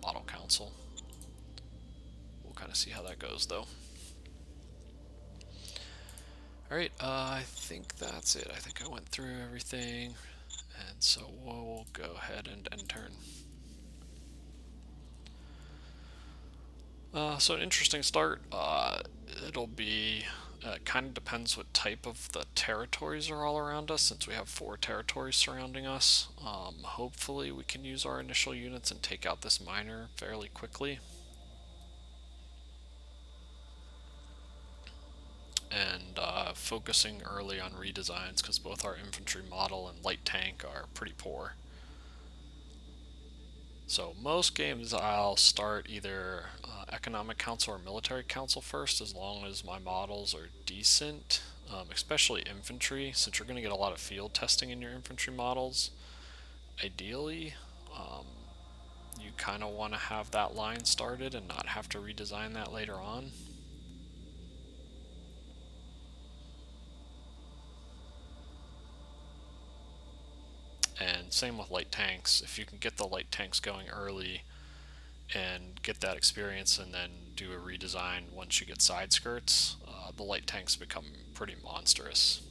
Speaker 1: model council. We'll kind of see how that goes, though. Alright, I think that's it. I think I went through everything, and so we'll go ahead and end turn. So an interesting start. It'll be, kind of depends what type of the territories are all around us, since we have 4 territories surrounding us. Hopefully we can use our initial units and take out this miner fairly quickly. And of focusing early on redesigns because both our infantry model and light tank are pretty poor. So most games I'll start either Economic Council or Military Council first, as long as my models are decent, especially infantry, since you're going to get a lot of field testing in your infantry models. Ideally, you kind of want to have that line started and not have to redesign that later on. And same with light tanks. If you can get the light tanks going early and get that experience and then do a redesign once you get side skirts, the light tanks become pretty monstrous.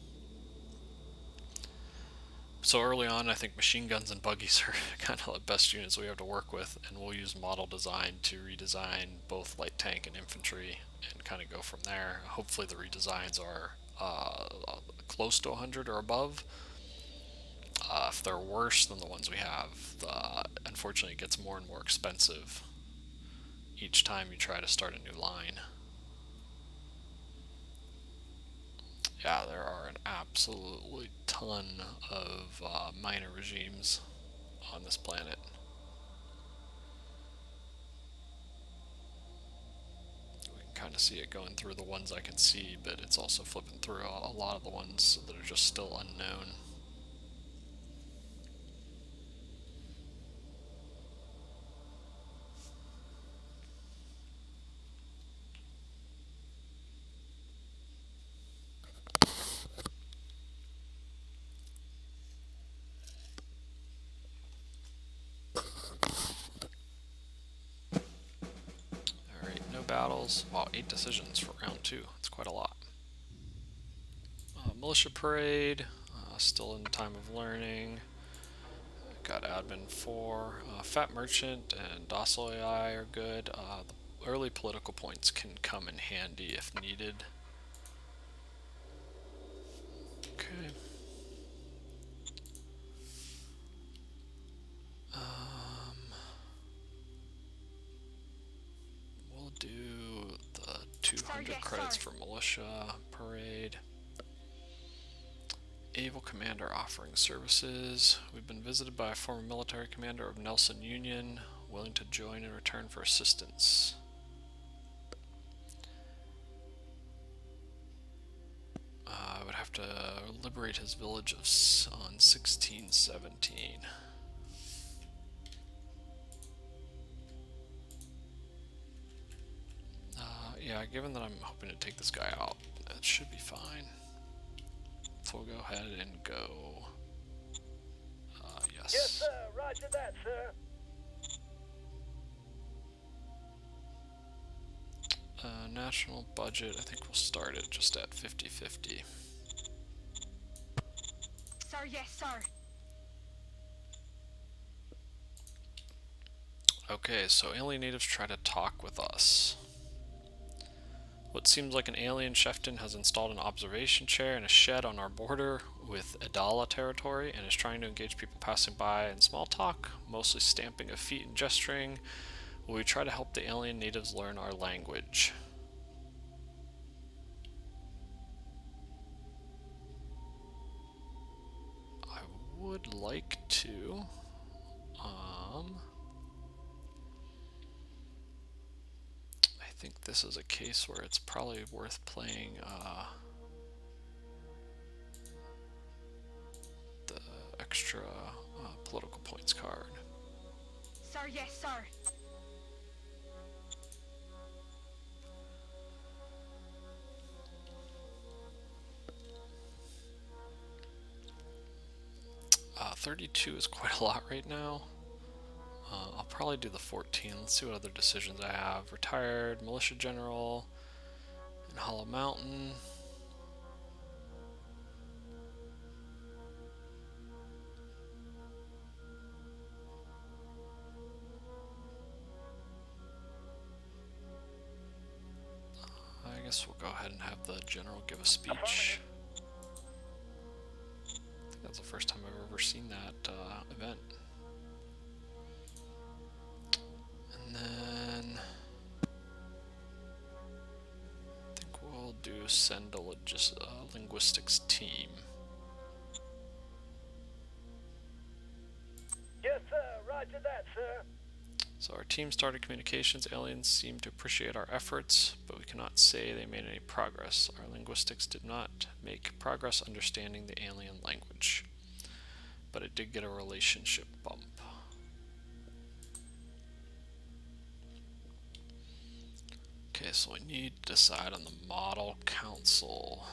Speaker 1: So early on, I think machine guns and buggies are kind of the best units we have to work with, and we'll use model design to redesign both light tank and infantry and kind of go from there. Hopefully the redesigns are close to 100 or above. If they're worse than the ones we have, unfortunately it gets more and more expensive each time you try to start a new line. Yeah, there are an absolutely ton of minor regimes on this planet. We can kind of see it going through the ones I can see, but it's also flipping through a lot of the ones that are just still unknown. Alright, no battles. Wow, 8 decisions for round 2. That's quite a lot. Militia Parade, still in time of learning. Got Admin 4. Fat Merchant and Docile AI are good. The early political points can come in handy if needed. Okay. We'll do the 200 credits for Militia Parade. Able Commander offering services. We've been visited by a former military commander of Nelson Union, willing to join in return for assistance. I would have to liberate his village on 1617. Yeah, given that I'm hoping to take this guy out, that should be fine. So we'll go ahead and go. Yes.
Speaker 2: Yes, sir. Roger that, sir.
Speaker 1: National budget, I think we'll start it just at 50-50.
Speaker 3: Sir, yes, sir.
Speaker 1: Okay, so alien natives try to talk with us. What seems like an alien chieftain has installed an observation chair in a shed on our border with Adala territory and is trying to engage people passing by in small talk, mostly stamping of feet and gesturing. Will we try to help the alien natives learn our language? I would like to. I think this is a case where it's probably worth playing the extra political points card.
Speaker 3: Sir, yes, sir.
Speaker 1: Uh, 32 is quite a lot right now. I'll probably do the 14. Let's see what other decisions I have. Retired militia general in Hollow Mountain. I guess we'll go ahead and have the general give a speech. I think that's the first time I've ever seen that event. And then I think we'll do send a linguistics team.
Speaker 2: Yes, sir. Roger that, sir.
Speaker 1: So our team started communications. Aliens seem to appreciate our efforts, but we cannot say they made any progress. Our linguistics did not make progress understanding the alien language, but it did get a relationship bump. Okay, so we need to decide on the model council.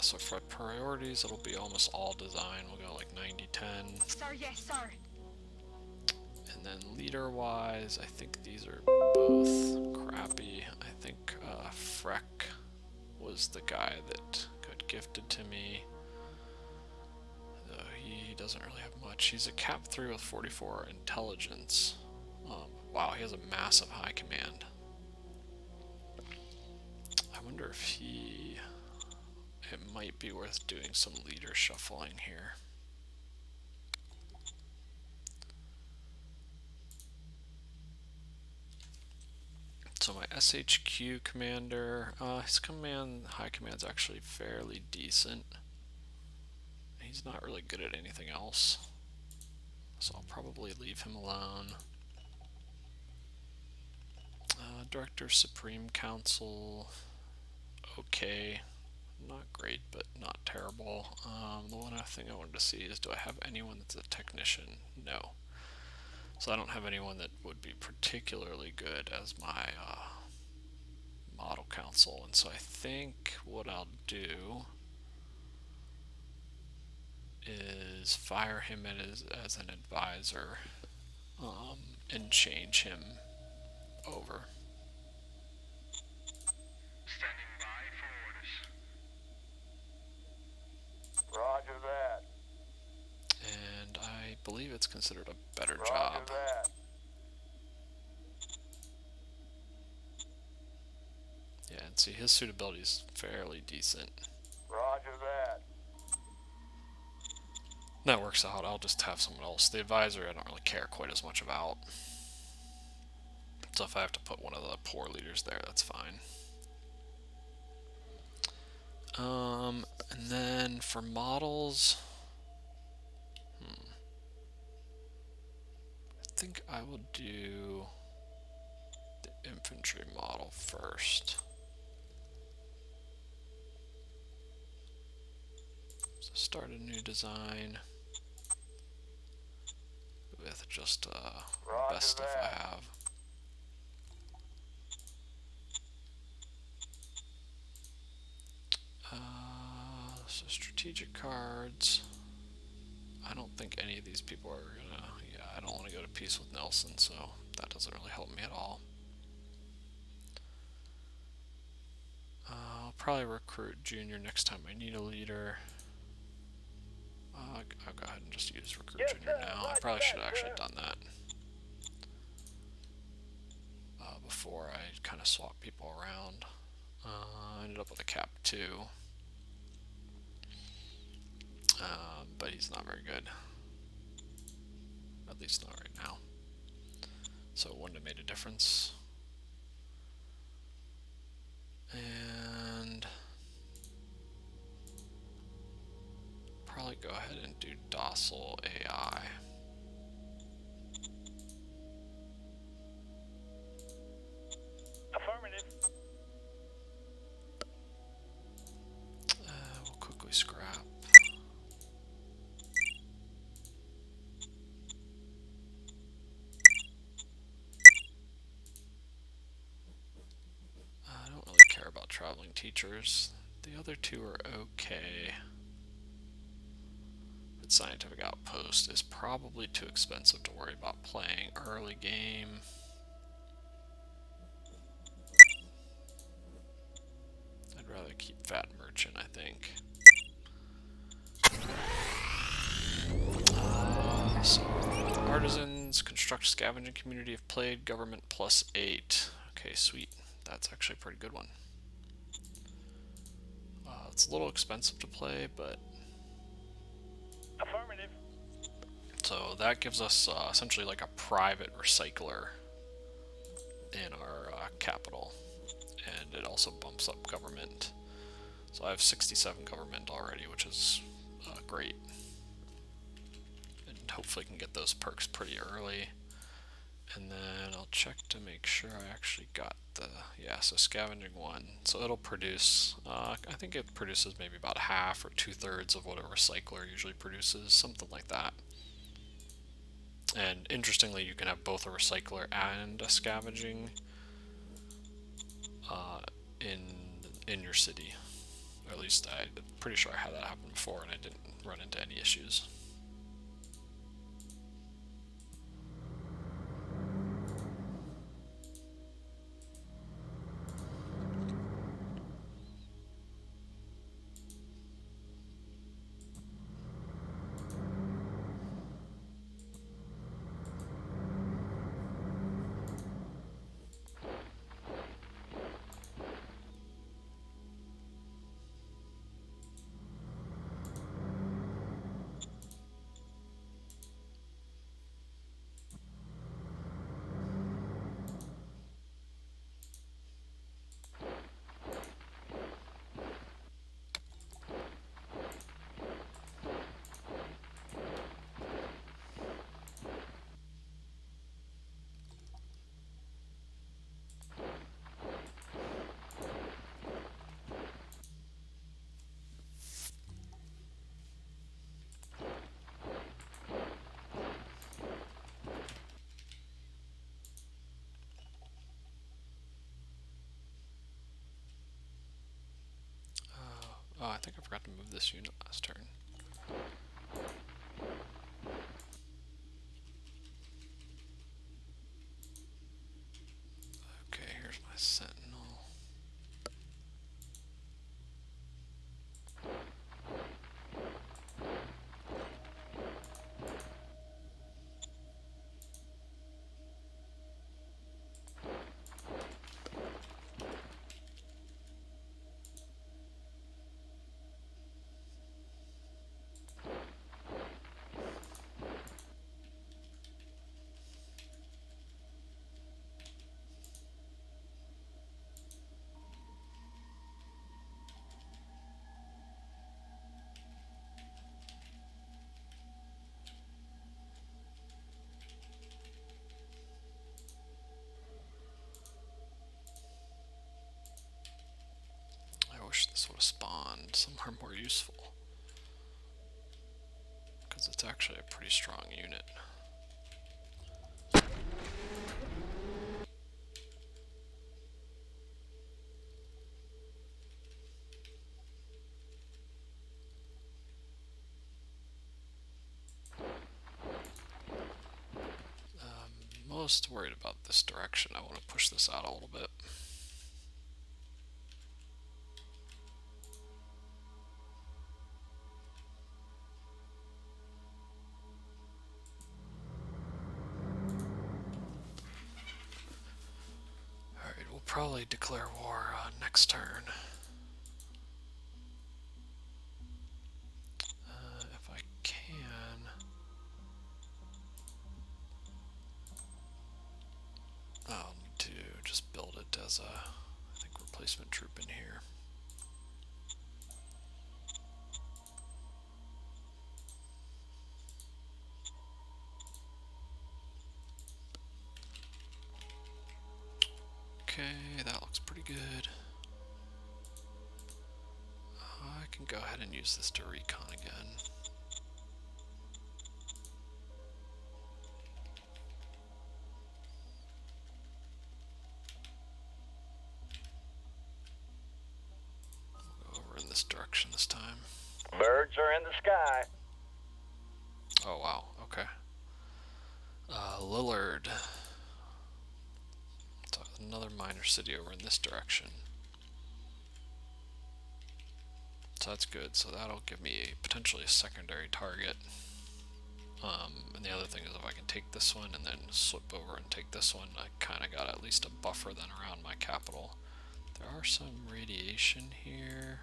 Speaker 1: So for priorities, it'll be almost all design. We'll go like 90-10.
Speaker 3: Sir, yes, sir.
Speaker 1: And then leader-wise, I think these are both crappy. I think Freck was the guy that got gifted to me. Though he doesn't really have much. He's a Cap 3 with 44 intelligence. Wow, he has a massive high command. I wonder if it might be worth doing some leader shuffling here. So my SHQ commander, his high command's actually fairly decent. He's not really good at anything else, so I'll probably leave him alone. Director Supreme Council, okay. Not great, but not terrible. The one other thing I wanted to see is, do I have anyone that's a technician? No. So I don't have anyone that would be particularly good as my model council. And so I think what I'll do is fire him as an advisor and change him over.
Speaker 2: Standing by for orders. Roger that.
Speaker 1: And I believe it's considered a better
Speaker 2: Roger
Speaker 1: job.
Speaker 2: that.
Speaker 1: Yeah, and see, his suitability is fairly decent.
Speaker 2: Roger that.
Speaker 1: That works out. I'll just have someone else. The advisor I don't really care quite as much about. So if I have to put one of the poor leaders there, that's fine. And then for models, I think I will do the infantry model first. So start a new design with just best stuff I have. So strategic cards. I don't think any of these people are gonna. Yeah, I don't want to go to peace with Nelson, so that doesn't really help me at all. I'll probably recruit Junior next time I need a leader. I'll go ahead and just use recruit Junior now. I probably should have actually done that before I kind of swap people around. I ended up with a Cap 2. But he's not very good. At least not right now. So it wouldn't have made a difference. And probably go ahead and do docile AI.
Speaker 2: Affirmative.
Speaker 1: We'll quickly scrap. I don't really care about traveling teachers. The other two are okay. But Scientific Outpost is probably too expensive to worry about playing early game. I'd rather keep Fat Merchant, I think. So, Artisans, Construct Scavenging Community have played, Government +8. Okay, sweet. That's actually a pretty good one. It's a little expensive to play, but
Speaker 2: Affirmative.
Speaker 1: So that gives us essentially like a private recycler in our capital, and it also bumps up government. So I have 67 government already, which is great, and hopefully can get those perks pretty early. And then I'll check to make sure I actually got the, yeah, so scavenging 1. So it'll produce, I think it produces maybe about half or 2/3 of what a recycler usually produces, something like that. And interestingly, you can have both a recycler and a scavenging uh, in your city. Or at least I'm pretty sure I had that happen before and I didn't run into any issues. Oh, I think I forgot to move this unit last turn. Okay, here's my sentinel. I wish this would have spawned somewhere more useful, because it's actually a pretty strong unit. Most worried about this direction. I want to push this out a little bit. Alright, we'll probably declare war next turn. If I can. I'll need to just build it as a, I think, replacement troop in here. Okay, that looks pretty good. I can go ahead and use this to recon again. We'll go over in this direction this time.
Speaker 2: Birds are in the sky.
Speaker 1: Oh wow, okay. Lillard. So another minor city over in this direction. So that's good, so that'll give me potentially a secondary target. And the other thing is if I can take this one and then slip over and take this one, I kind of got at least a buffer then around my capital. There are some radiation here.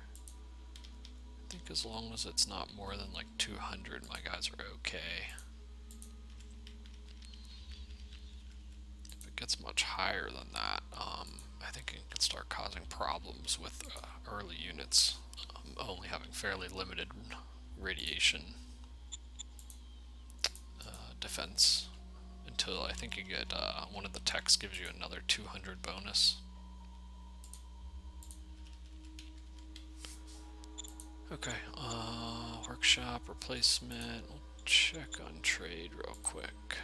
Speaker 1: I think as long as it's not more than like 200, my guys are okay. higher than that, I think it can start causing problems with early units only having fairly limited radiation defense until I think you get one of the techs gives you another 200 bonus. Okay, workshop replacement. We'll check on trade real quick.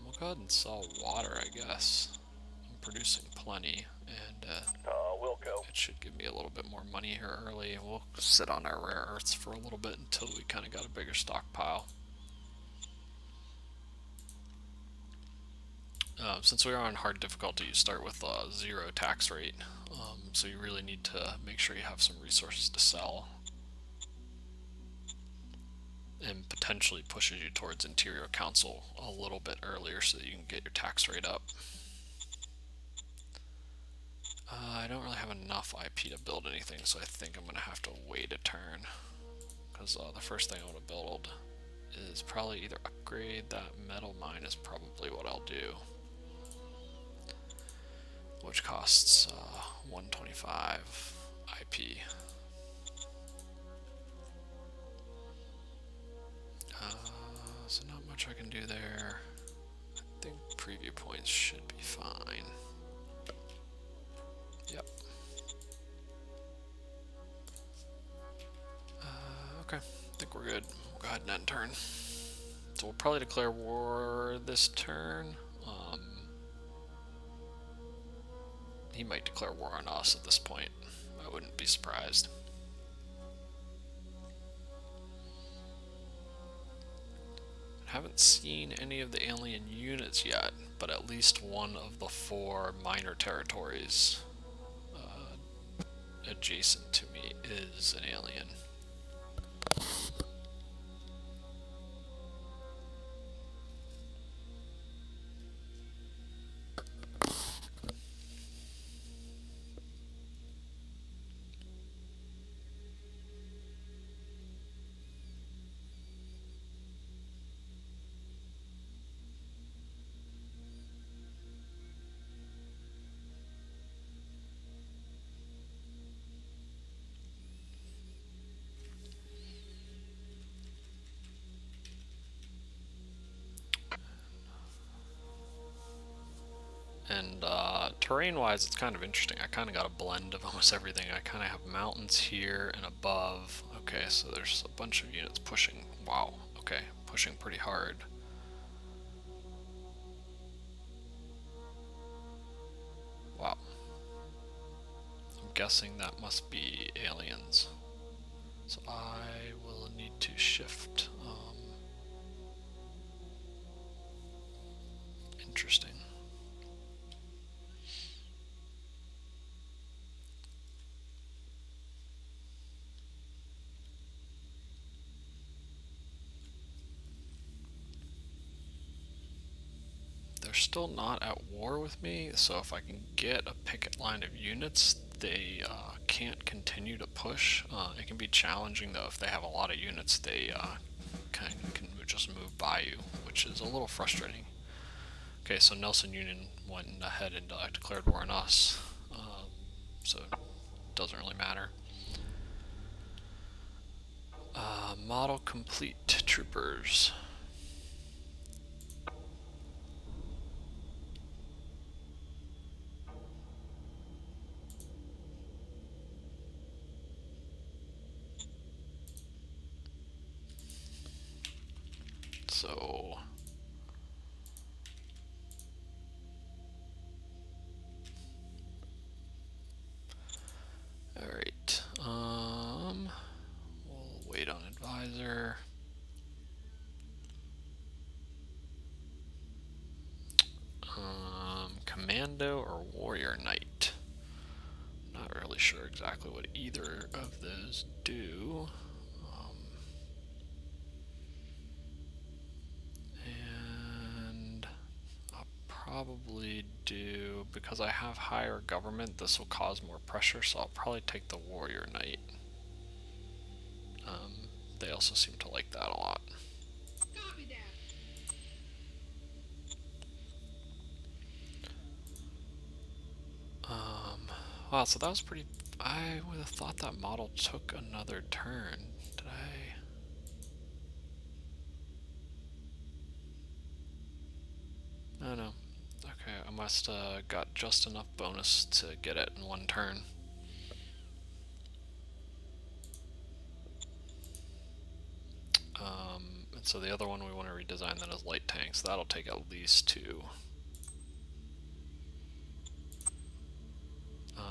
Speaker 1: We'll go ahead and sell water, I guess. I'm producing plenty, and
Speaker 2: Wilco.
Speaker 1: it should give me a little bit more money here early. We'll sit on our rare earths for a little bit until we kind of got a bigger stockpile. Since we are on hard difficulty, you start with a 0 tax rate, so you really need to make sure you have some resources to sell. And potentially pushes you towards Interior Council a little bit earlier so that you can get your tax rate up. I don't really have enough IP to build anything, so I think I'm going to have to wait a turn. Because the first thing I want to build is probably either upgrade that metal mine is probably what I'll do. Which costs 125 IP. So not much I can do there. I think preview points should be fine. Yep. Okay, I think we're good. We'll go ahead and end turn. So we'll probably declare war this turn. He might declare war on us at this point. I wouldn't be surprised. I haven't seen any of the alien units yet, but at least one of the 4 minor territories adjacent to me is an alien. And terrain-wise, it's kind of interesting. I kind of got a blend of almost everything. I kind of have mountains here and above. Okay, so there's a bunch of units pushing. Wow, okay, pushing pretty hard. Wow. I'm guessing that must be aliens. So I will need to shift. Interesting. They're still not at war with me, so if I can get a picket line of units, they can't continue to push. It can be challenging though. If they have a lot of units, they can just move by you, which is a little frustrating. Okay, so Nelson Union went ahead and declared war on us, so it doesn't really matter. Model complete, troopers. So alright. We'll wait on advisor. Commando or warrior knight. Not really sure exactly what either of those do. And I'll probably do, because I have higher government, this will cause more pressure, so I'll probably take the warrior knight. They also seem to like that a lot.
Speaker 3: Copy that.
Speaker 1: Wow, so that was pretty... I would have thought that model took another turn. Did I... Oh no. Okay, I must got just enough bonus to get it in one turn. And so the other one we want to redesign then is light tanks. That'll take at least 2.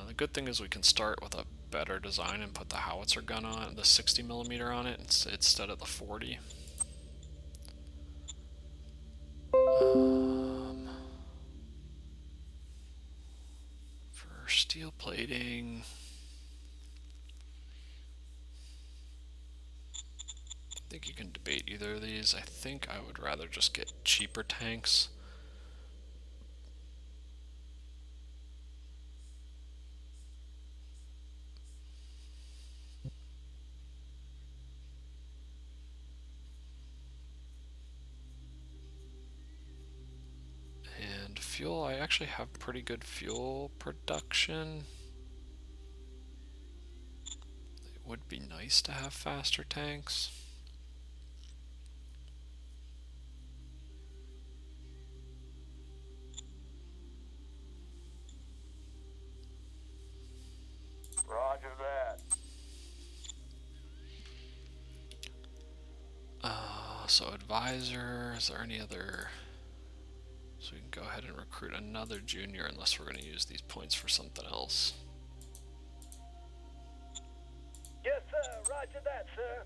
Speaker 1: The good thing is we can start with a better design and put the howitzer gun on it, the 60mm on it instead of the 40. For steel plating, I think you can debate either of these. I think I would rather just get cheaper tanks. And fuel, I actually have pretty good fuel production. It would be nice to have faster tanks.
Speaker 2: Roger that.
Speaker 1: So advisor, is there any other... So we can go ahead and recruit another junior unless we're going to use these points for something else.
Speaker 2: Yes, sir. Roger that, sir.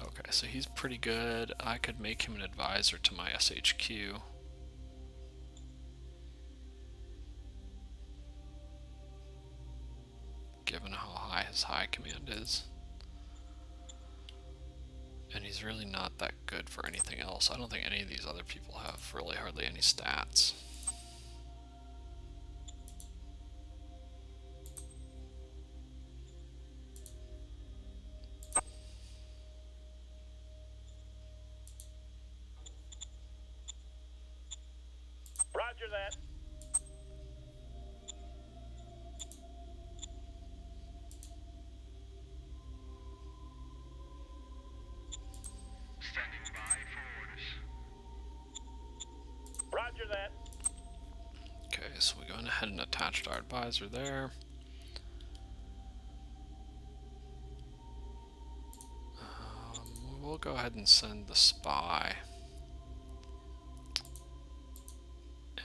Speaker 1: Okay, so he's pretty good. I could make him an advisor to my SHQ. Given how high his high command is. And he's really not that good for anything else. I don't think any of these other people have really hardly any stats.
Speaker 2: Roger that. Standing by for orders. Roger that.
Speaker 1: Okay, so we go ahead and attach our advisor there. We'll go ahead and send the spy.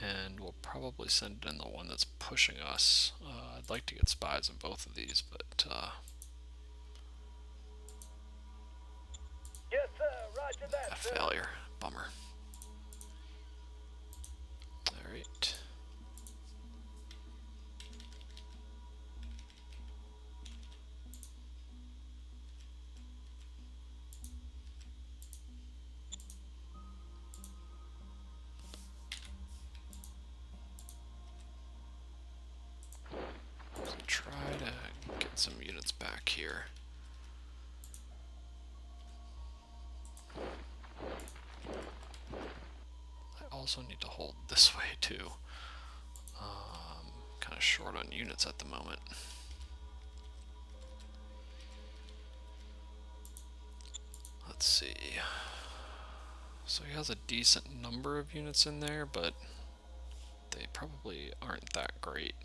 Speaker 1: And we'll probably send it in the one that's pushing us. I'd like to get spies in both of these, but
Speaker 2: Yes, sir. Roger that,
Speaker 1: a
Speaker 2: sir.
Speaker 1: failure. Bummer. Alright. Try to get some units back here. I also need to hold this way too. Kind of short on units at the moment. Let's see. So he has a decent number of units in there, but they probably aren't that great.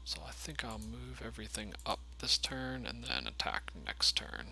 Speaker 1: So I think I'll move everything up this turn and then attack next turn.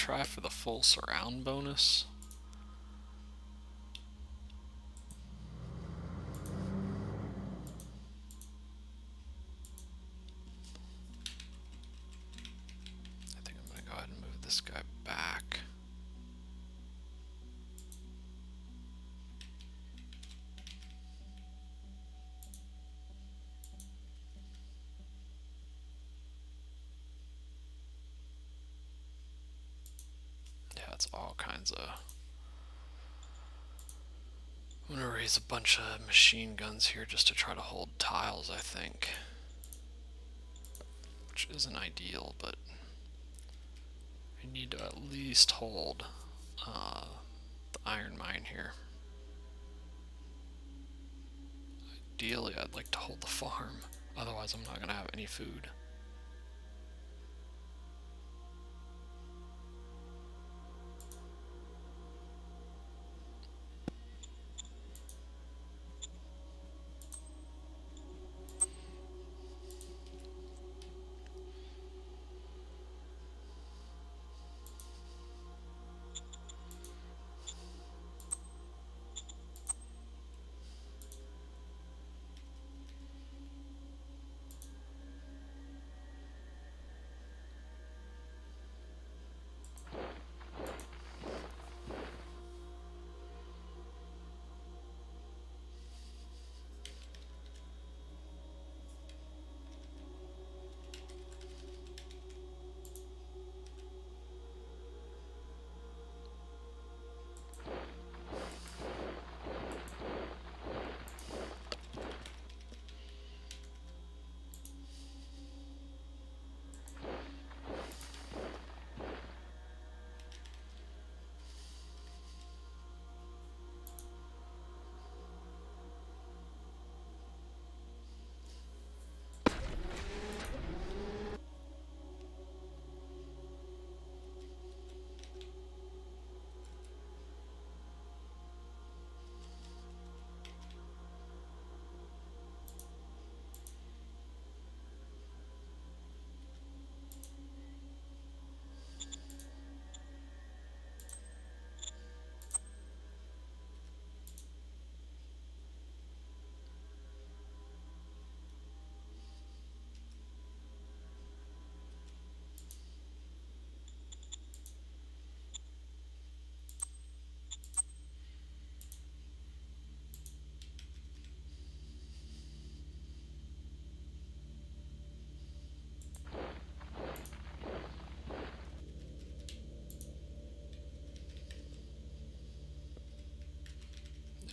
Speaker 1: try for the full surround bonus. I think I'm going to go ahead and move this guy back. Yeah, it's all kinds of... I'm going to raise a bunch of machine guns here just to try to hold tiles, I think. Which isn't ideal, but I need to at least hold the iron mine here. Ideally, I'd like to hold the farm, otherwise I'm not going to have any food.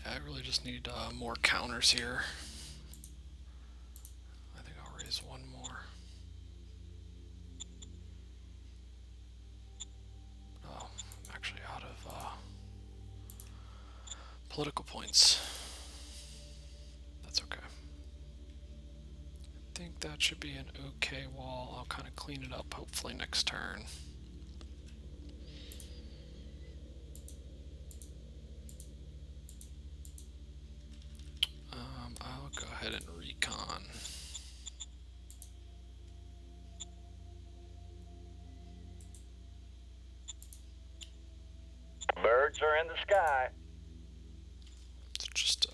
Speaker 1: I really just need more counters here. I think I'll raise one more. Oh, I'm actually out of political points. That's okay. I think that should be an okay wall. I'll kind of clean it up hopefully next turn. I'll go ahead and recon.
Speaker 2: Birds are in the sky.
Speaker 1: It's just a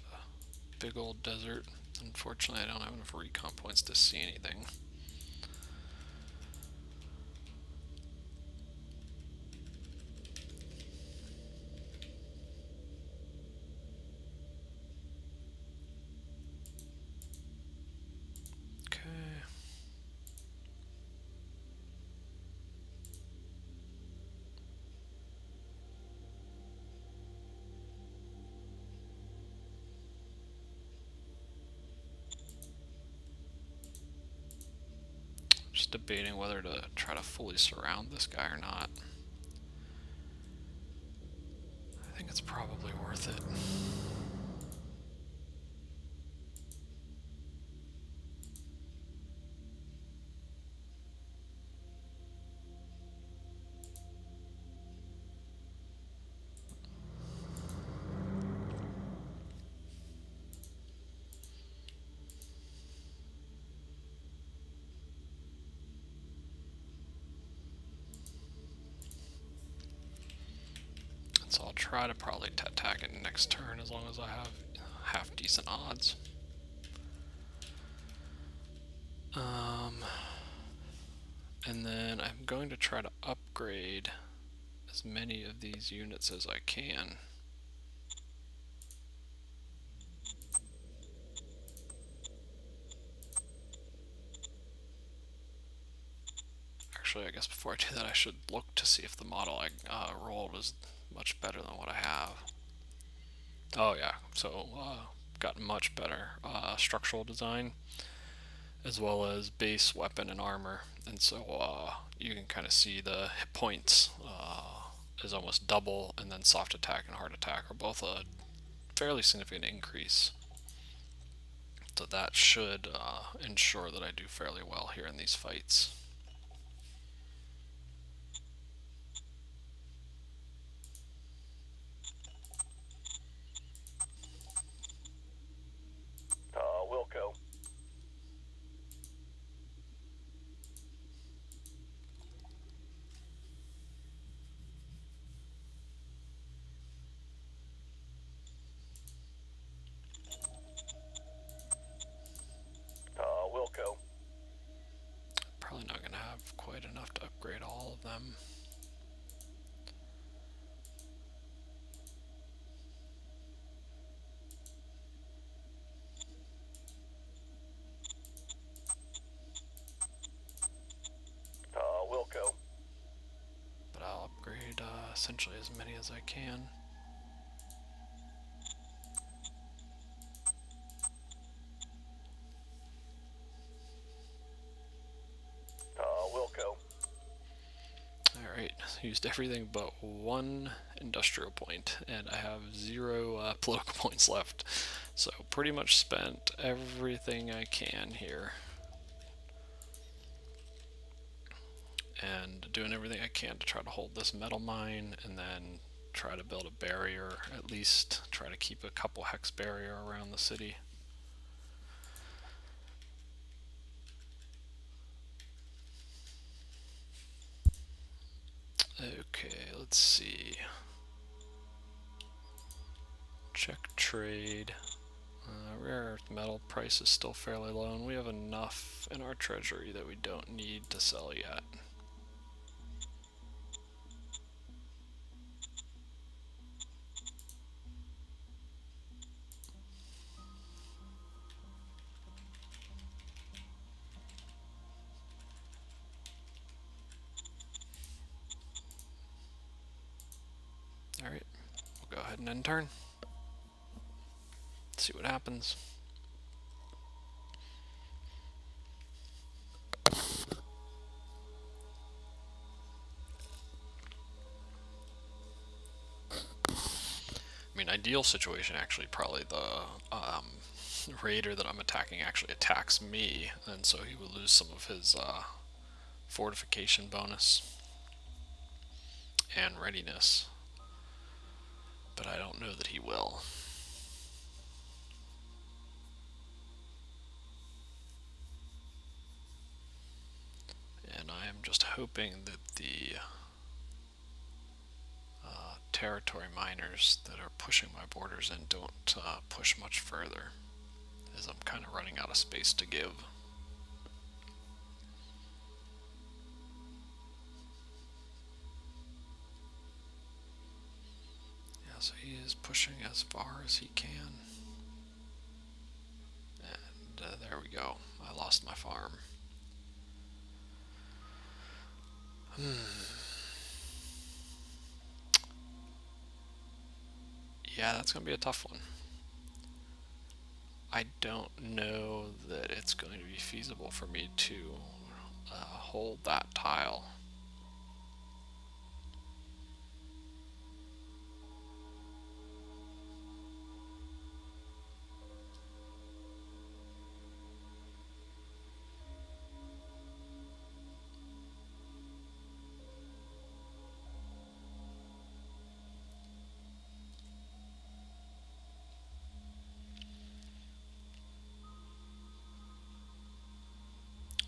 Speaker 1: big old desert. Unfortunately, I don't have enough recon points to see anything. Okay. Just debating whether to try to fully surround this guy or not. I think it's probably worth it. try to probably attack it next turn as long as I have half decent odds. And then I'm going to try to upgrade as many of these units as I can. Actually, I guess before I do that, I should look to see if the model I rolled is much better than what I have. Oh yeah, so got much better structural design, as well as base weapon and armor, and so you can kind of see the hit points is almost double, and then soft attack and hard attack are both a fairly significant increase. So that should ensure that I do fairly well here in these fights.
Speaker 2: Wilco. Wilco.
Speaker 1: Probably not going to have quite enough to upgrade all of them.
Speaker 2: Wilco.
Speaker 1: But I'll upgrade essentially as many as I can.
Speaker 2: Wilco.
Speaker 1: Alright, used everything but one industrial point, and I have 0 political points left. So pretty much spent everything I can here. And doing everything I can to try to hold this metal mine, and then try to build a barrier, at least try to keep a couple hex barrier around the city. Okay, let's see. Check trade. Rare earth metal price is still fairly low, and we have enough in our treasury that we don't need to sell yet. Alright, we'll go ahead and end turn. See what happens. I mean, ideal situation actually probably the raider that I'm attacking actually attacks me, and so he would lose some of his fortification bonus and readiness. But I don't know that he will. And I am just hoping that the territory miners that are pushing my borders in don't push much further, as I'm kind of running out of space to give. Yeah, so he is pushing as far as he can. And there we go. I lost my farm. Yeah, that's going to be a tough one. I don't know that it's going to be feasible for me to hold that tile.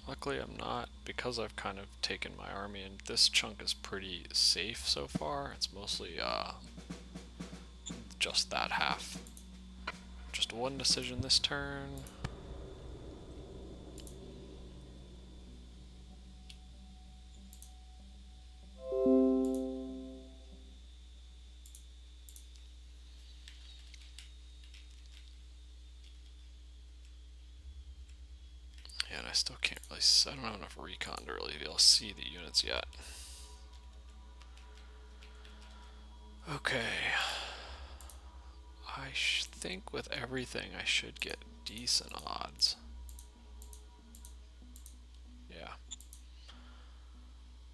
Speaker 1: Luckily I'm not, because I've kind of taken my army, and this chunk is pretty safe so far. It's mostly just that half. Just one decision this turn. Yeah, and I still can't really I don't have enough recon to really be able to see the units yet. Okay. I think with everything I should get decent odds. Yeah.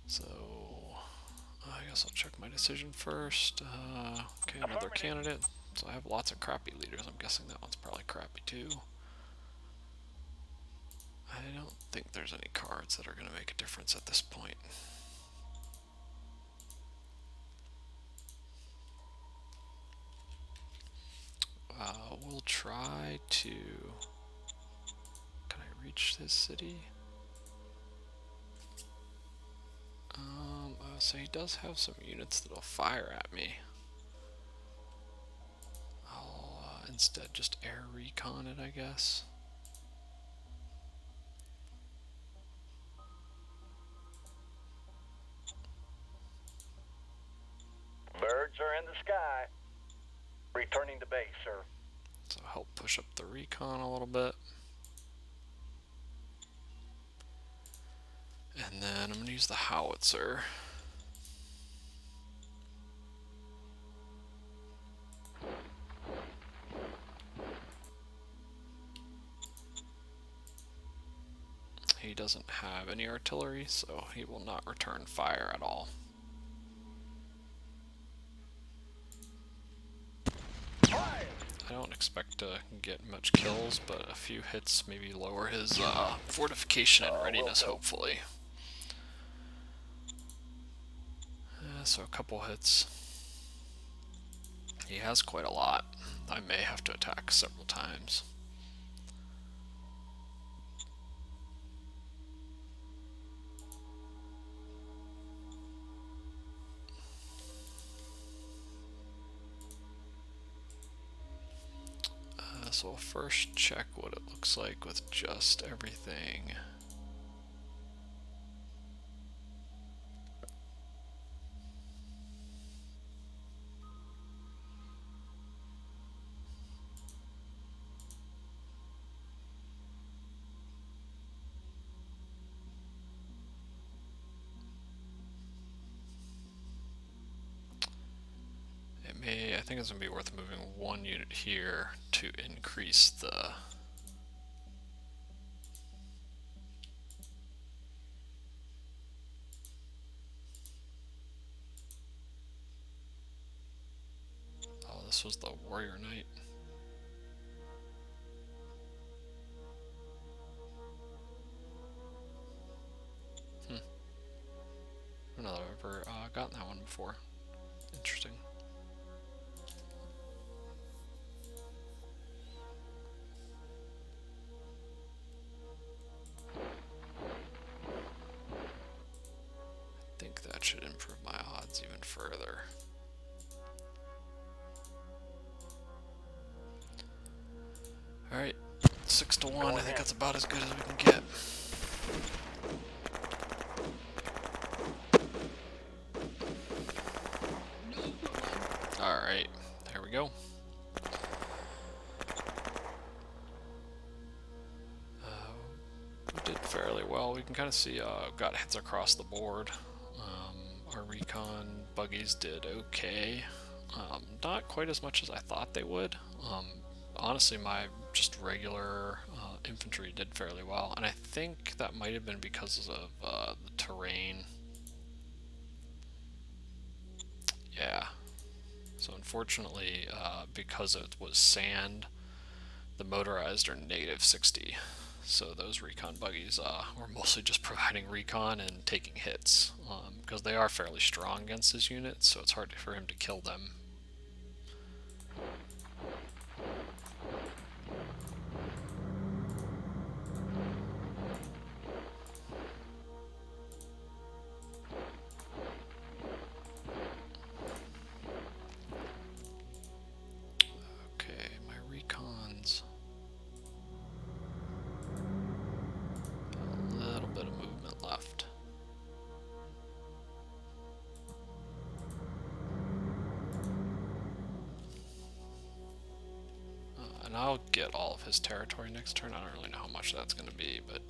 Speaker 1: So I guess I'll check my decision first. Okay, another candidate. So I have lots of crappy leaders. I'm guessing that one's probably crappy too. I don't think there's any cards that are going to make a difference at this point. We'll try to... Can I reach this city? So he does have some units that'll fire at me. I'll instead just air recon it, I guess.
Speaker 2: Birds are in the sky. Returning to base, sir.
Speaker 1: So help push up the recon a little bit. And then I'm going to use the howitzer. He doesn't have any artillery, so he will not return fire at all. I don't expect to get much kills, but a few hits maybe lower his fortification and readiness, hopefully. So a couple hits. He has quite a lot. I may have to attack several times. So we'll first check what it looks like with just everything. I think it's going to be worth moving one unit here to increase the... Oh, this was the warrior knight. I don't know that I've ever gotten that one before. Interesting. I think that should improve my odds even further. Alright, 6 to 1. I think that's about as good as we can get. Alright, there we go. We did fairly well. We can kind of see got hits across the board. Our recon buggies did okay. Not quite as much as I thought they would. Honestly, my just regular infantry did fairly well, and I think that might have been because of the terrain. Yeah. So unfortunately, because it was sand, the motorized are -60. So those recon buggies were mostly just providing recon and taking hits, because they are fairly strong against his units, so it's hard for him to kill them. And I'll get all of his territory next turn. I don't really know how much that's going to be, but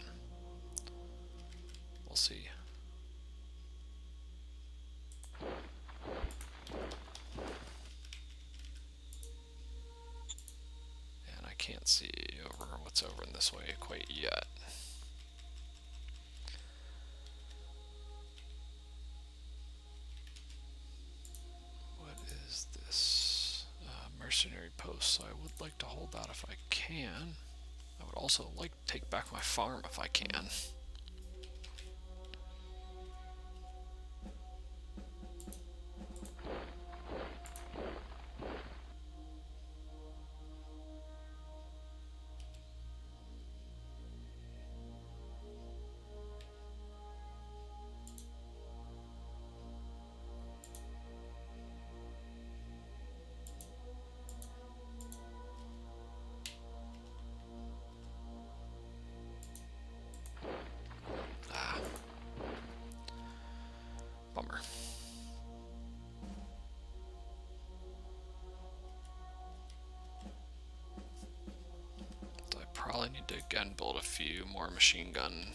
Speaker 1: we'll see. And I can't see over what's over in this way quite yet. What is this? Mercenary post. So I would like to hold that if I can. I would also like to take back my farm if I can. Bummer. So I probably need to again build a few more machine gun.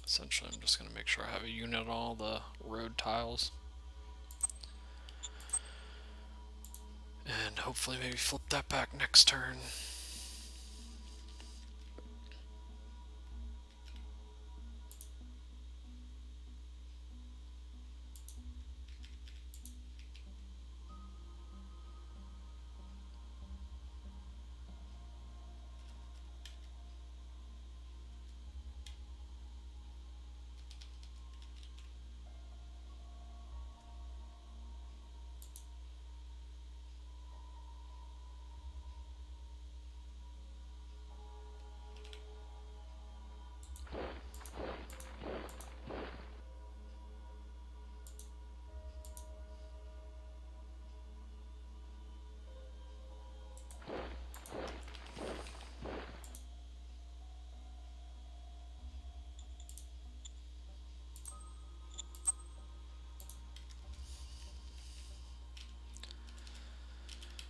Speaker 1: Essentially, I'm just going to make sure I have a unit on all the road tiles. And hopefully maybe flip that back next turn.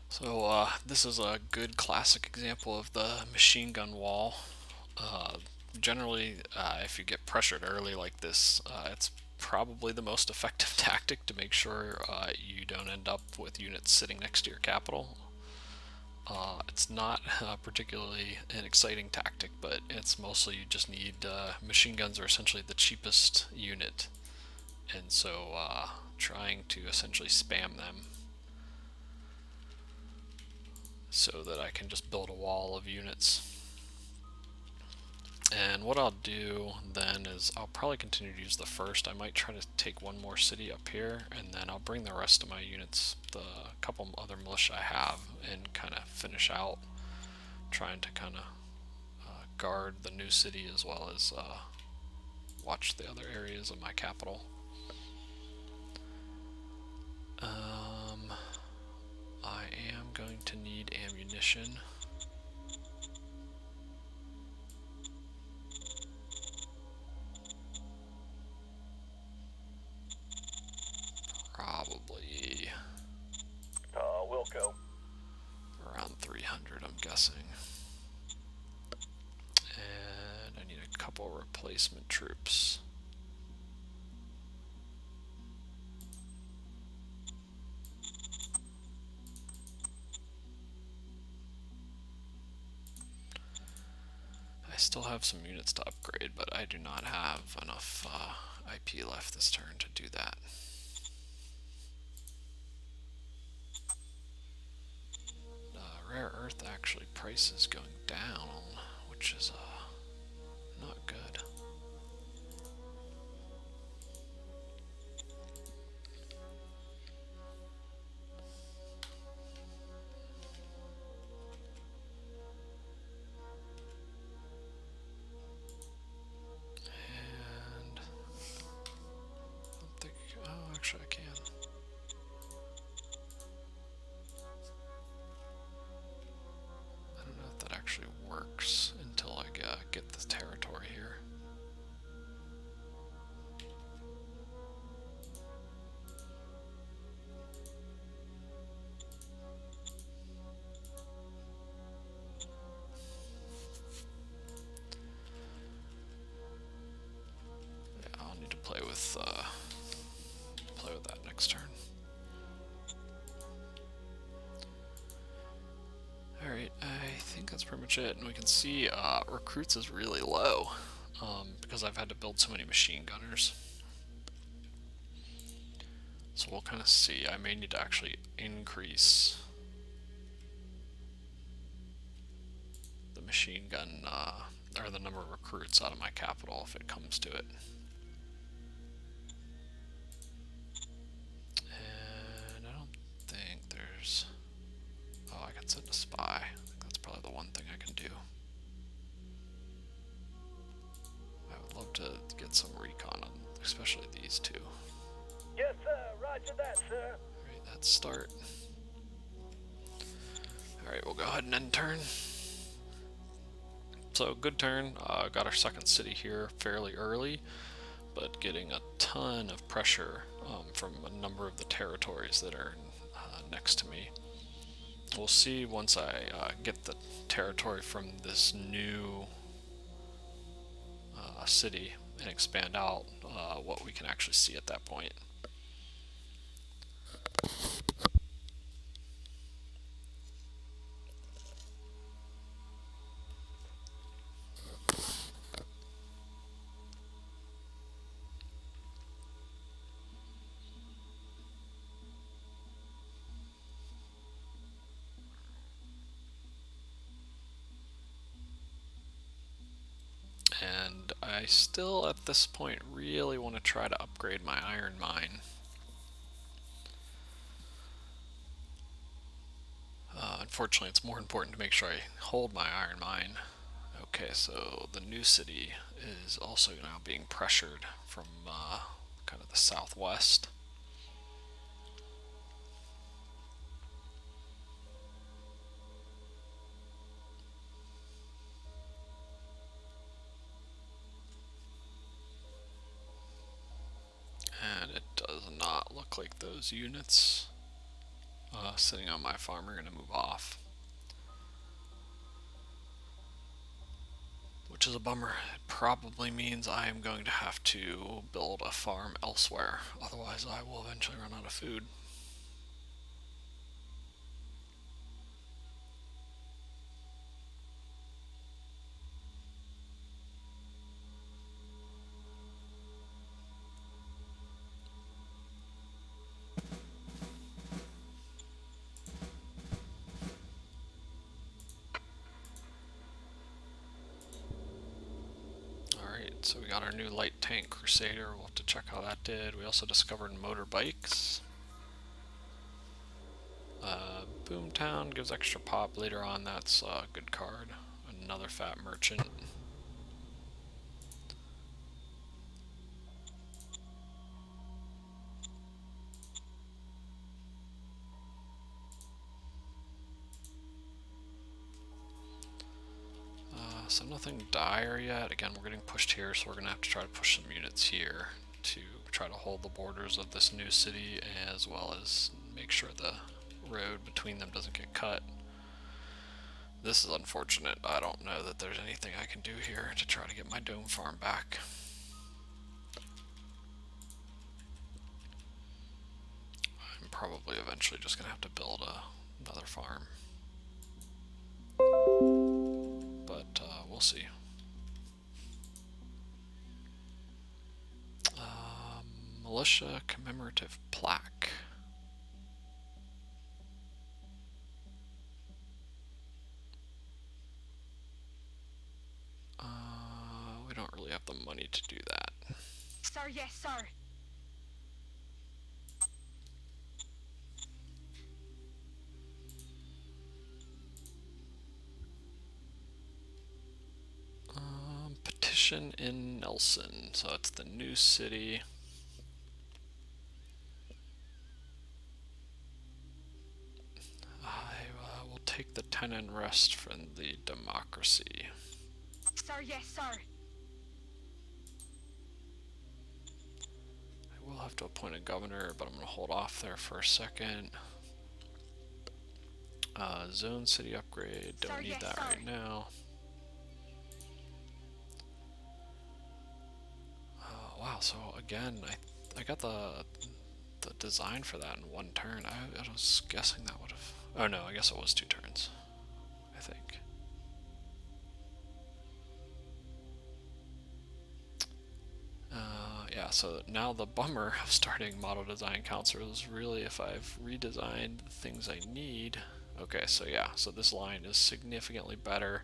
Speaker 1: So this is a good classic example of the machine gun wall. Generally, if you get pressured early like this, it's probably the most effective tactic to make sure you don't end up with units sitting next to your capital. It's not particularly an exciting tactic, but it's mostly you just need machine guns are essentially the cheapest unit, and so trying to essentially spam them so that I can just build a wall of units. And what I'll do then is I'll probably continue to use the first. I might try to take one more city up here, and then I'll bring the rest of my units, the couple other militia I have, and kind of finish out trying to kind of guard the new city as well as watch the other areas of my capital. I am going to need ammunition. Probably
Speaker 2: Wilco.
Speaker 1: around 300, I'm guessing. And I need a couple replacement troops. I still have some units to upgrade, but I do not have enough IP left this turn to do that. Rare earth actually price is going down, which is not good. And I don't think, oh, actually I can. I don't know if that actually works until I get the territory here. Yeah, I'll need to play with that next turn. Alright, I think that's pretty much it, and we can see recruits is really low because I've had to build so many machine gunners. So we'll kind of see. I may need to actually increase the machine gun, or the number of recruits out of my capital if it comes to it. And I don't think there's... Oh, I can send a spy. I think that's probably the one thing I can do. I would love to get some recon on, especially these two.
Speaker 2: Yes, sir. Roger that, sir.
Speaker 1: Alright, that's start. Alright, we'll go ahead and end turn. So, good turn. Got our second city here fairly early, but getting a ton of pressure from a number of the territories that are next to me. We'll see once I get the territory from this new city and expand out what we can actually see at that point. And I still, at this point, really want to try to upgrade my iron mine. Unfortunately, it's more important to make sure I hold my iron mine. Okay, so the new city is also now being pressured from kind of the southwest. And it does not look like those units sitting on my farm are going to move off. Which is a bummer. It probably means I am going to have to build a farm elsewhere. Otherwise, I will eventually run out of food. So we got our new light tank crusader. We'll have to check how that did. We also discovered motorbikes. Boomtown gives extra pop later on. That's a good card. Another fat merchant. So nothing dire yet. Again, we're getting pushed here, so we're going to have to try to push some units here to try to hold the borders of this new city, as well as make sure the road between them doesn't get cut. This is unfortunate. I don't know that there's anything I can do here to try to get my dome farm back. I'm probably eventually just going to have to build another farm. But we'll see. Militia commemorative plaque. We don't really have the money to do that.
Speaker 3: Sir, yes, sir.
Speaker 1: Petition in Nelson, so it's the new city. I will take the tenant rest from the democracy.
Speaker 3: Sir, yes, sir.
Speaker 1: I will have to appoint a governor, but I'm going to hold off there for a second. Zone city upgrade, don't
Speaker 3: Sir,
Speaker 1: need
Speaker 3: yes,
Speaker 1: that
Speaker 3: sir.
Speaker 1: right now. Wow, so again, I got the design for that in one turn. I was guessing that would have... Oh no, I guess it was 2 turns, I think. Yeah, so now the bummer of starting model design counselor is really if I've redesigned the things I need. Okay, so yeah, so this line is significantly better.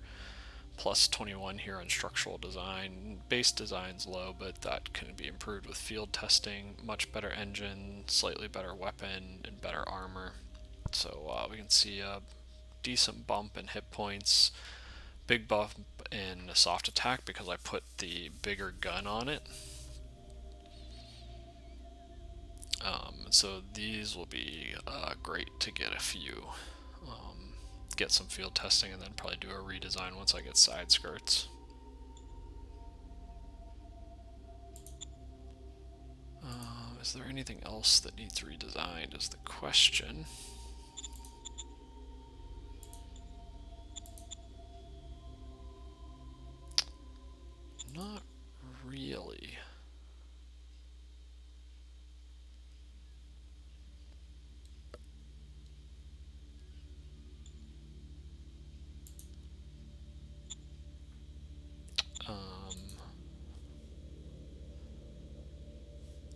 Speaker 1: Plus 21 here on structural design. Base design's low, but that can be improved with field testing. Much better engine, slightly better weapon, and better armor. So we can see a decent bump in hit points. Big bump in soft attack because I put the bigger gun on it. So these will be great to get a few. Get some field testing and then probably do a redesign once I get side skirts. Is there anything else that needs redesigned is the question. Not really.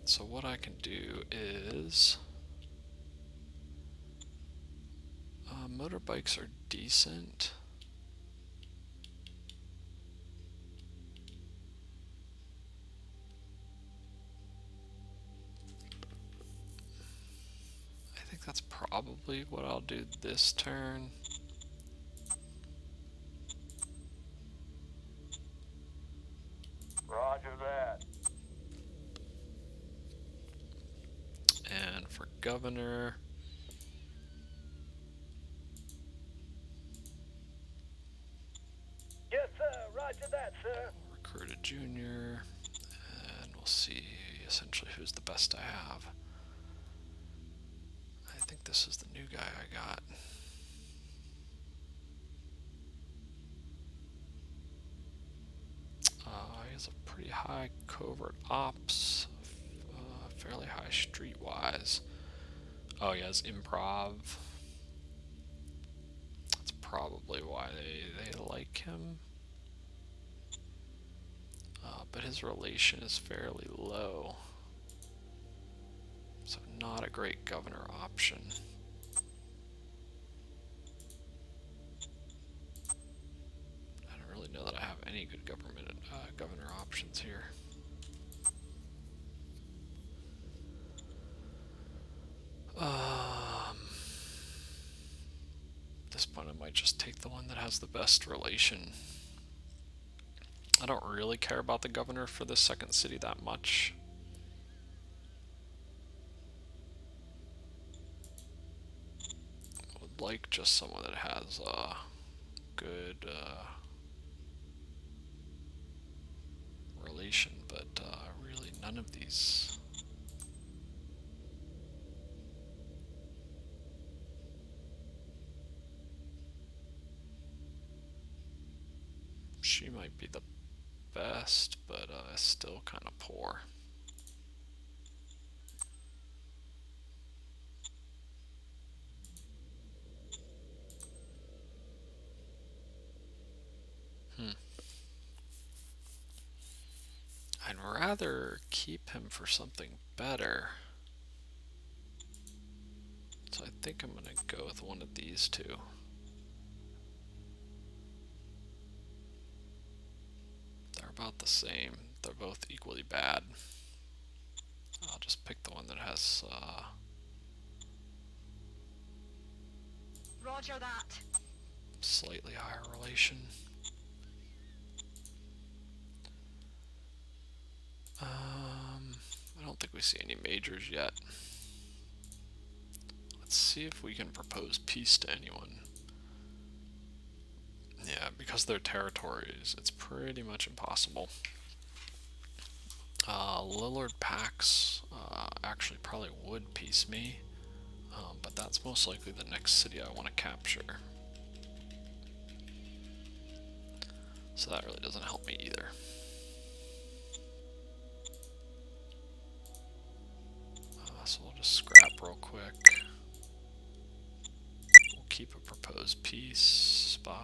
Speaker 1: So what I can do is motorbikes are decent. I think that's probably what I'll do this turn.
Speaker 2: Roger that.
Speaker 1: And for governor,
Speaker 2: Yes, sir. Roger that, sir.
Speaker 1: recruit a junior, and we'll see essentially who's the best I have. I think this is the new guy I got. He has a pretty high covert ops, fairly high streetwise. Oh, he has improv. That's probably why they like him. But his relation is fairly low. So not a great governor option. I don't really know that I have any good governor options here. At this point I might just take the one that has the best relation. I don't really care about the governor for this second city that much. I would like just someone that has a good relation, but really none of these. She might be the best, but still kind of poor. I'd rather keep him for something better. So I think I'm going to go with one of these two. They're about the same. They're both equally bad. I'll just pick the one that has
Speaker 3: Roger that.
Speaker 1: slightly higher relation. I don't think we see any majors yet. Let's see if we can propose peace to anyone. Yeah, because they're territories, it's pretty much impossible. Lillard Pax actually probably would peace me, but that's most likely the next city I want to capture. So that really doesn't help me either. So we'll just scrap real quick. We'll keep a proposed peace. Spy.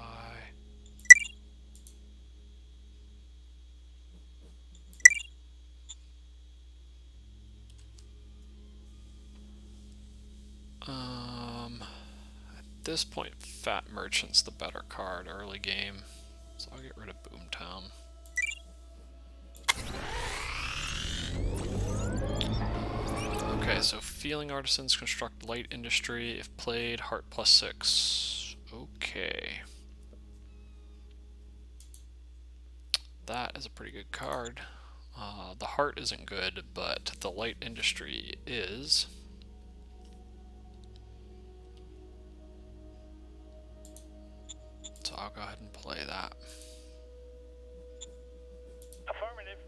Speaker 1: At this point, Fat Merchant's the better card early game, so I'll get rid of Boomtown. Okay, so Feeling Artisans construct light industry. If played, heart +6. Okay. That is a pretty good card. The heart isn't good, but the light industry is. So I'll go ahead and play that.
Speaker 2: Affirmative.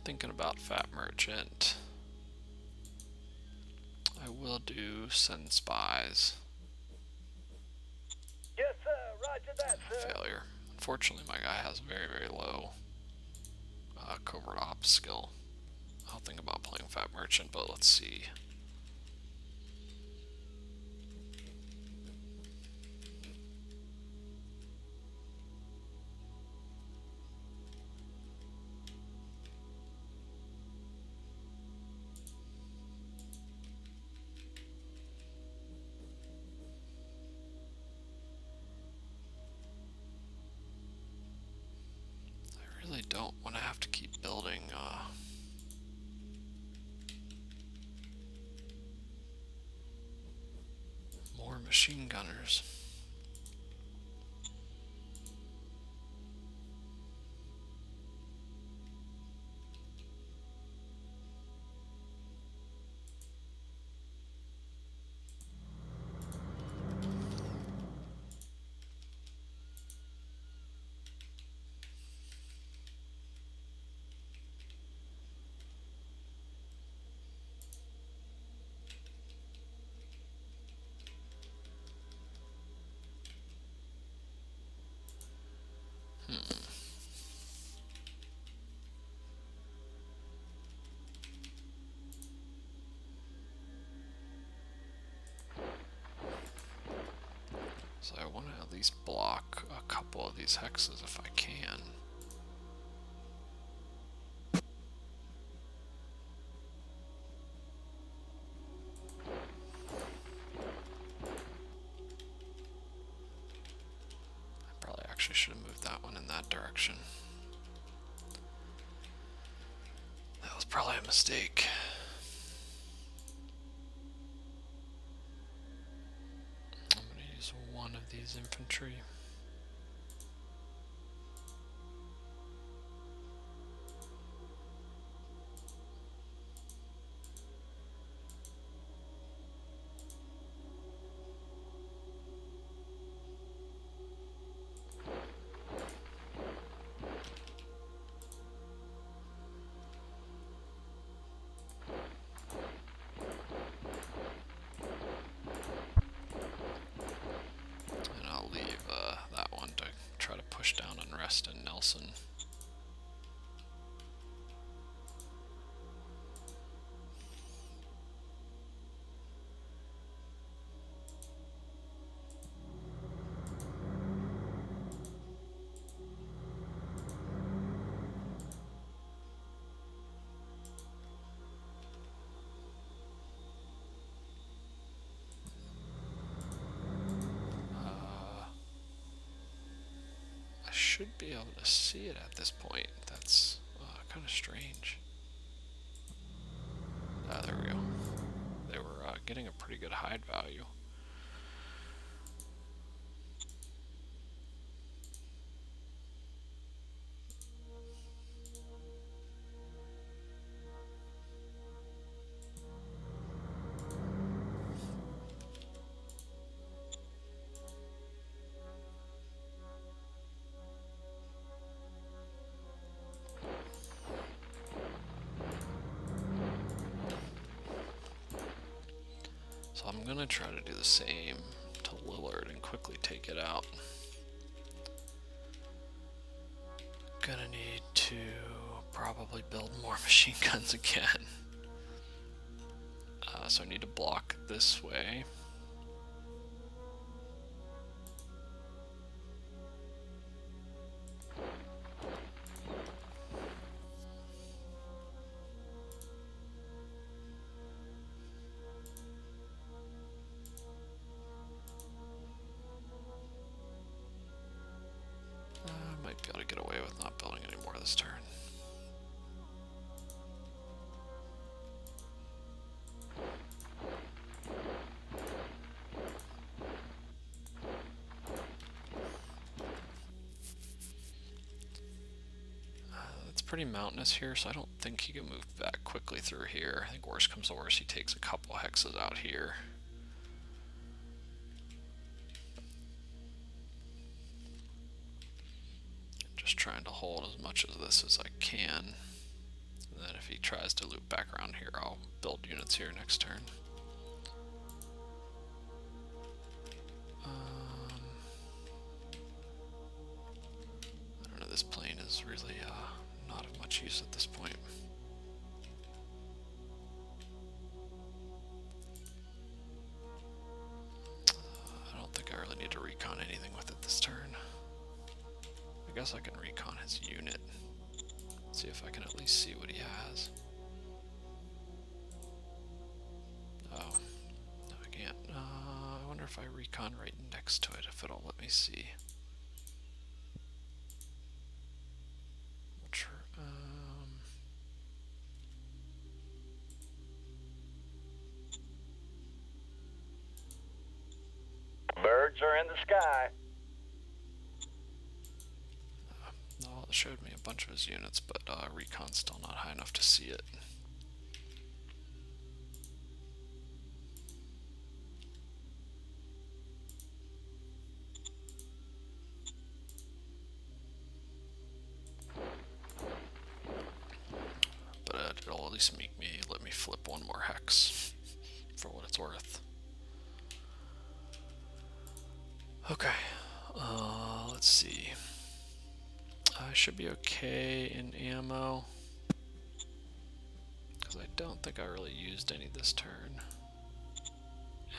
Speaker 1: Thinking about Fat Merchant. I will do send spies.
Speaker 2: Yes, sir. Roger that, sir.
Speaker 1: Failure. Unfortunately, my guy has very, very low covert ops skill. I'll think about playing Fat Merchant, but let's see. I really don't want to have to keep building more machine gunners. So I want to at least block a couple of these hexes if I can. I probably actually should have moved that one in that direction. That was probably a mistake. I'm going to use one of these infantry. And I'll leave should be able to see it at this point. That's kind of strange. There we go. They were getting a pretty good hide value. So I'm gonna try to do the same to Lillard and quickly take it out. Gonna need to probably build more machine guns again. So I need to block this way. Might be able to get away with not building any more this turn. It's pretty mountainous here, so I don't think he can move back quickly through here. I think worst comes to worst, he takes a couple hexes out here. Just trying to hold as much of this as I can. And then if he tries to loop back around here, I'll build units here next turn. I don't know, this plane is really not of much use at this point. I don't think I really need to recon anything with it this turn. I guess I can recon his unit. See if I can at least see what he has. Oh, no, I can't. I wonder if I recon right next to it, if it'll let me see.
Speaker 2: Birds are in the sky.
Speaker 1: No, it showed me a bunch of his units, but recon's still not high enough to see it. But it'll at least let me flip one more hex for what it's worth. Okay, let's see. I should be okay in ammo, because I don't think I really used any this turn.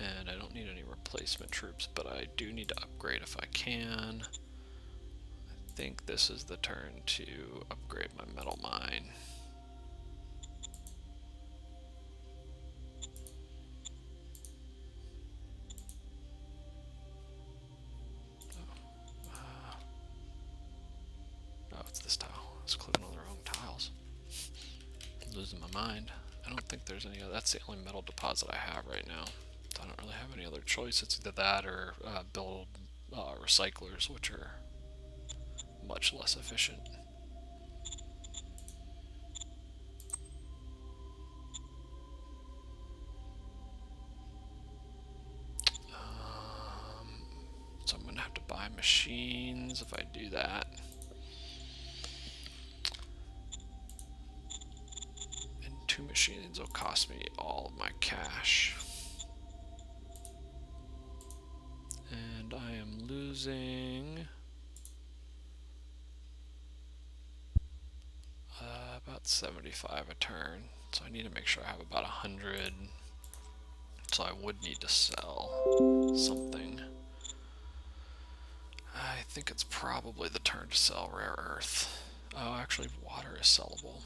Speaker 1: And I don't need any replacement troops, but I do need to upgrade if I can. I think this is the turn to upgrade my metal mine. Oh, it's this tile. I was clicking on the wrong tiles. I'm losing my mind. I don't think there's any other. That's the only metal deposit I have right now. I don't really have any other choice. It's either that or build recyclers, which are much less efficient. So I'm going to have to buy machines if I do that. And 2 machines will cost me all of my cash. And I am losing about 75 a turn. So I need to make sure I have about 100. So I would need to sell something. I think it's probably the turn to sell rare earth. Oh, actually water is sellable.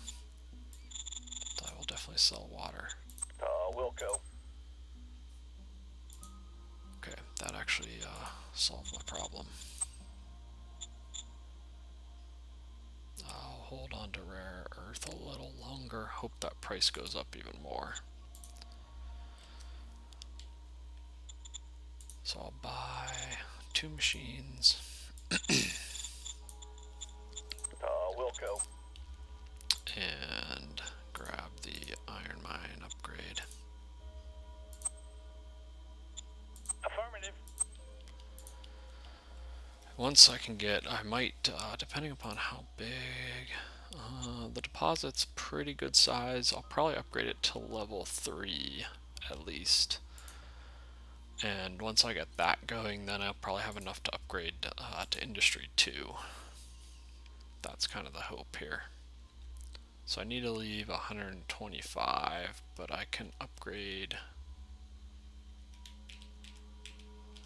Speaker 1: So I will definitely sell water.
Speaker 2: Wilco.
Speaker 1: Okay, that actually solved my problem. on to rare earth a little longer. Hope that price goes up even more. So I'll buy 2 machines.
Speaker 2: Wilco.
Speaker 1: And grab the iron mine upgrade.
Speaker 2: Affirmative.
Speaker 1: Once I can get, I might, depending upon how big, the deposit's pretty good size. I'll probably upgrade it to level 3 at least. And once I get that going, then I'll probably have enough to upgrade to Industry 2. That's kind of the hope here. So I need to leave 125, but I can upgrade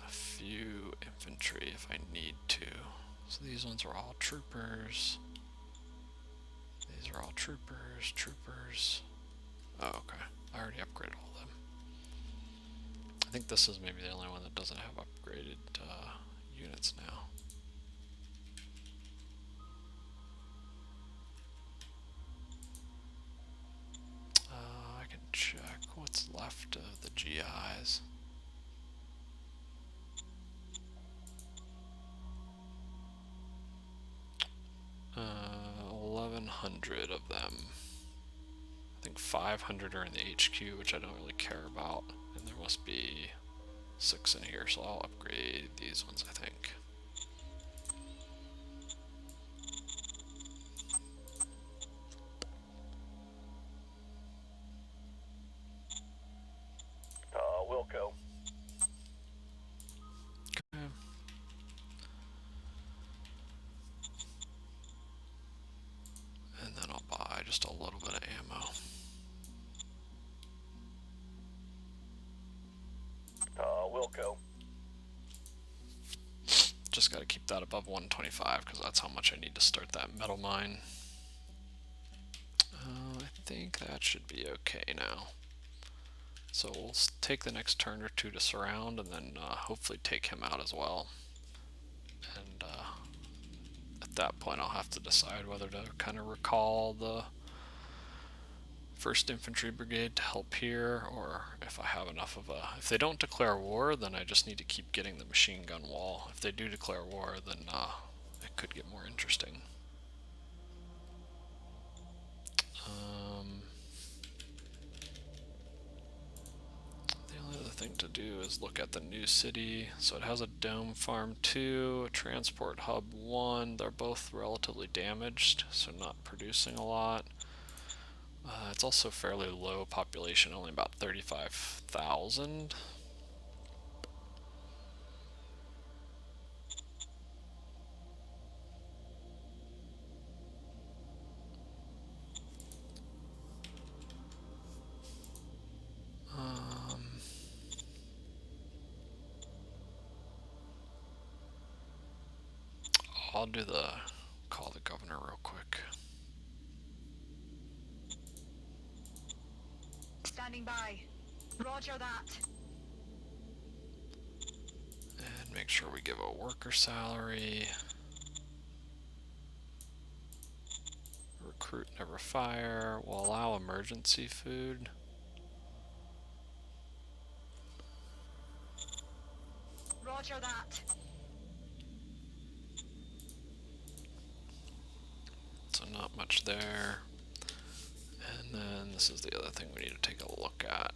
Speaker 1: a few infantry if I need to. So these ones are all troopers. These are all troopers, troopers. Oh, okay. I already upgraded all of them. I think this is maybe the only one that doesn't have upgraded units now. I can check what's left of the GIs. 1,100 of them. I think 500 are in the HQ, which I don't really care about, and there must be 6 in here, so I'll upgrade these ones, I think.
Speaker 2: Wilco.
Speaker 1: Okay. And then I'll buy just a little bit of ammo.
Speaker 2: Wilco.
Speaker 1: Just gotta keep that above 125 because that's how much I need to start that metal mine. I think that should be okay now. So we'll take the next turn or two to surround and then hopefully take him out as well. And at that point I'll have to decide whether to kind of recall the 1st Infantry Brigade to help here, or if I have enough of a... If they don't declare war, then I just need to keep getting the machine gun wall. If they do declare war, then it could get more interesting. The only other thing to do is look at the new city. So it has a dome farm 2, a transport hub 1. They're both relatively damaged, so not producing a lot. It's also fairly low population, only about 35,000. I'll do call the governor real quick.
Speaker 3: Standing by. Roger that.
Speaker 1: And make sure we give a worker salary. Recruit, never fire. We'll allow emergency food.
Speaker 3: Roger that.
Speaker 1: So not much there. And then this is the other thing we need to take a look at.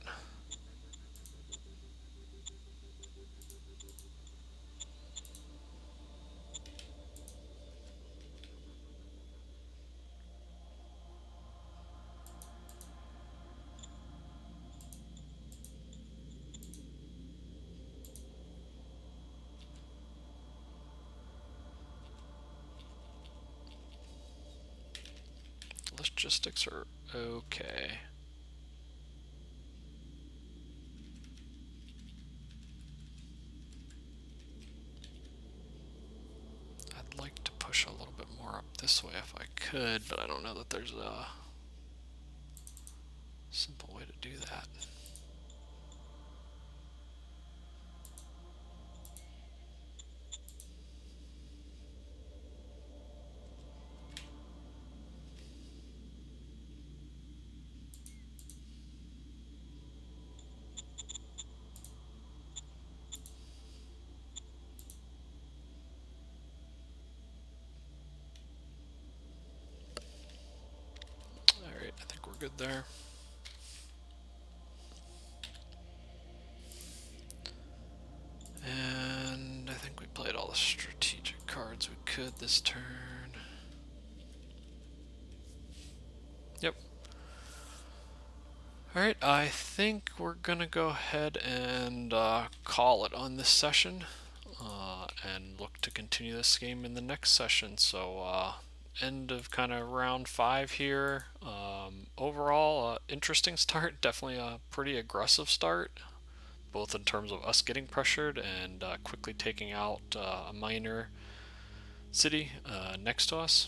Speaker 1: Logistics are okay. I'd like to push a little bit more up this way if I could, but I don't know that there's a simple way to do that. good there. And I think we played all the strategic cards we could this turn. Yep. Alright, I think we're gonna go ahead and call it on this session. And look to continue this game in the next session. So, end of kind of round 5 here. Overall, interesting start. Definitely a pretty aggressive start, both in terms of us getting pressured and quickly taking out a minor city next to us,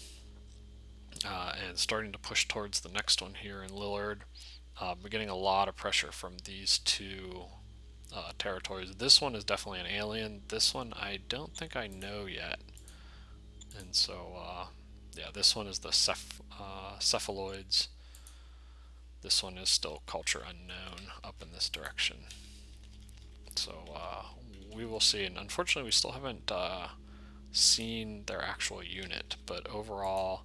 Speaker 1: and starting to push towards the next one here in Lillard. We're getting a lot of pressure from these two territories. This one is definitely an alien. This one I don't think I know yet. And so, yeah, this one is the cephaloids. This one is still culture unknown up in this direction. So we will see. And unfortunately, we still haven't seen their actual unit. But overall,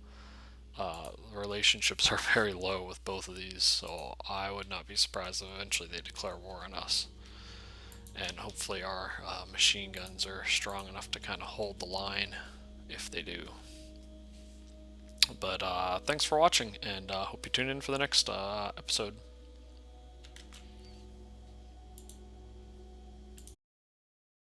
Speaker 1: relationships are very low with both of these. So I would not be surprised if eventually they declare war on us. And hopefully our machine guns are strong enough to kind of hold the line if they do. But thanks for watching, and hope you tune in for the next episode.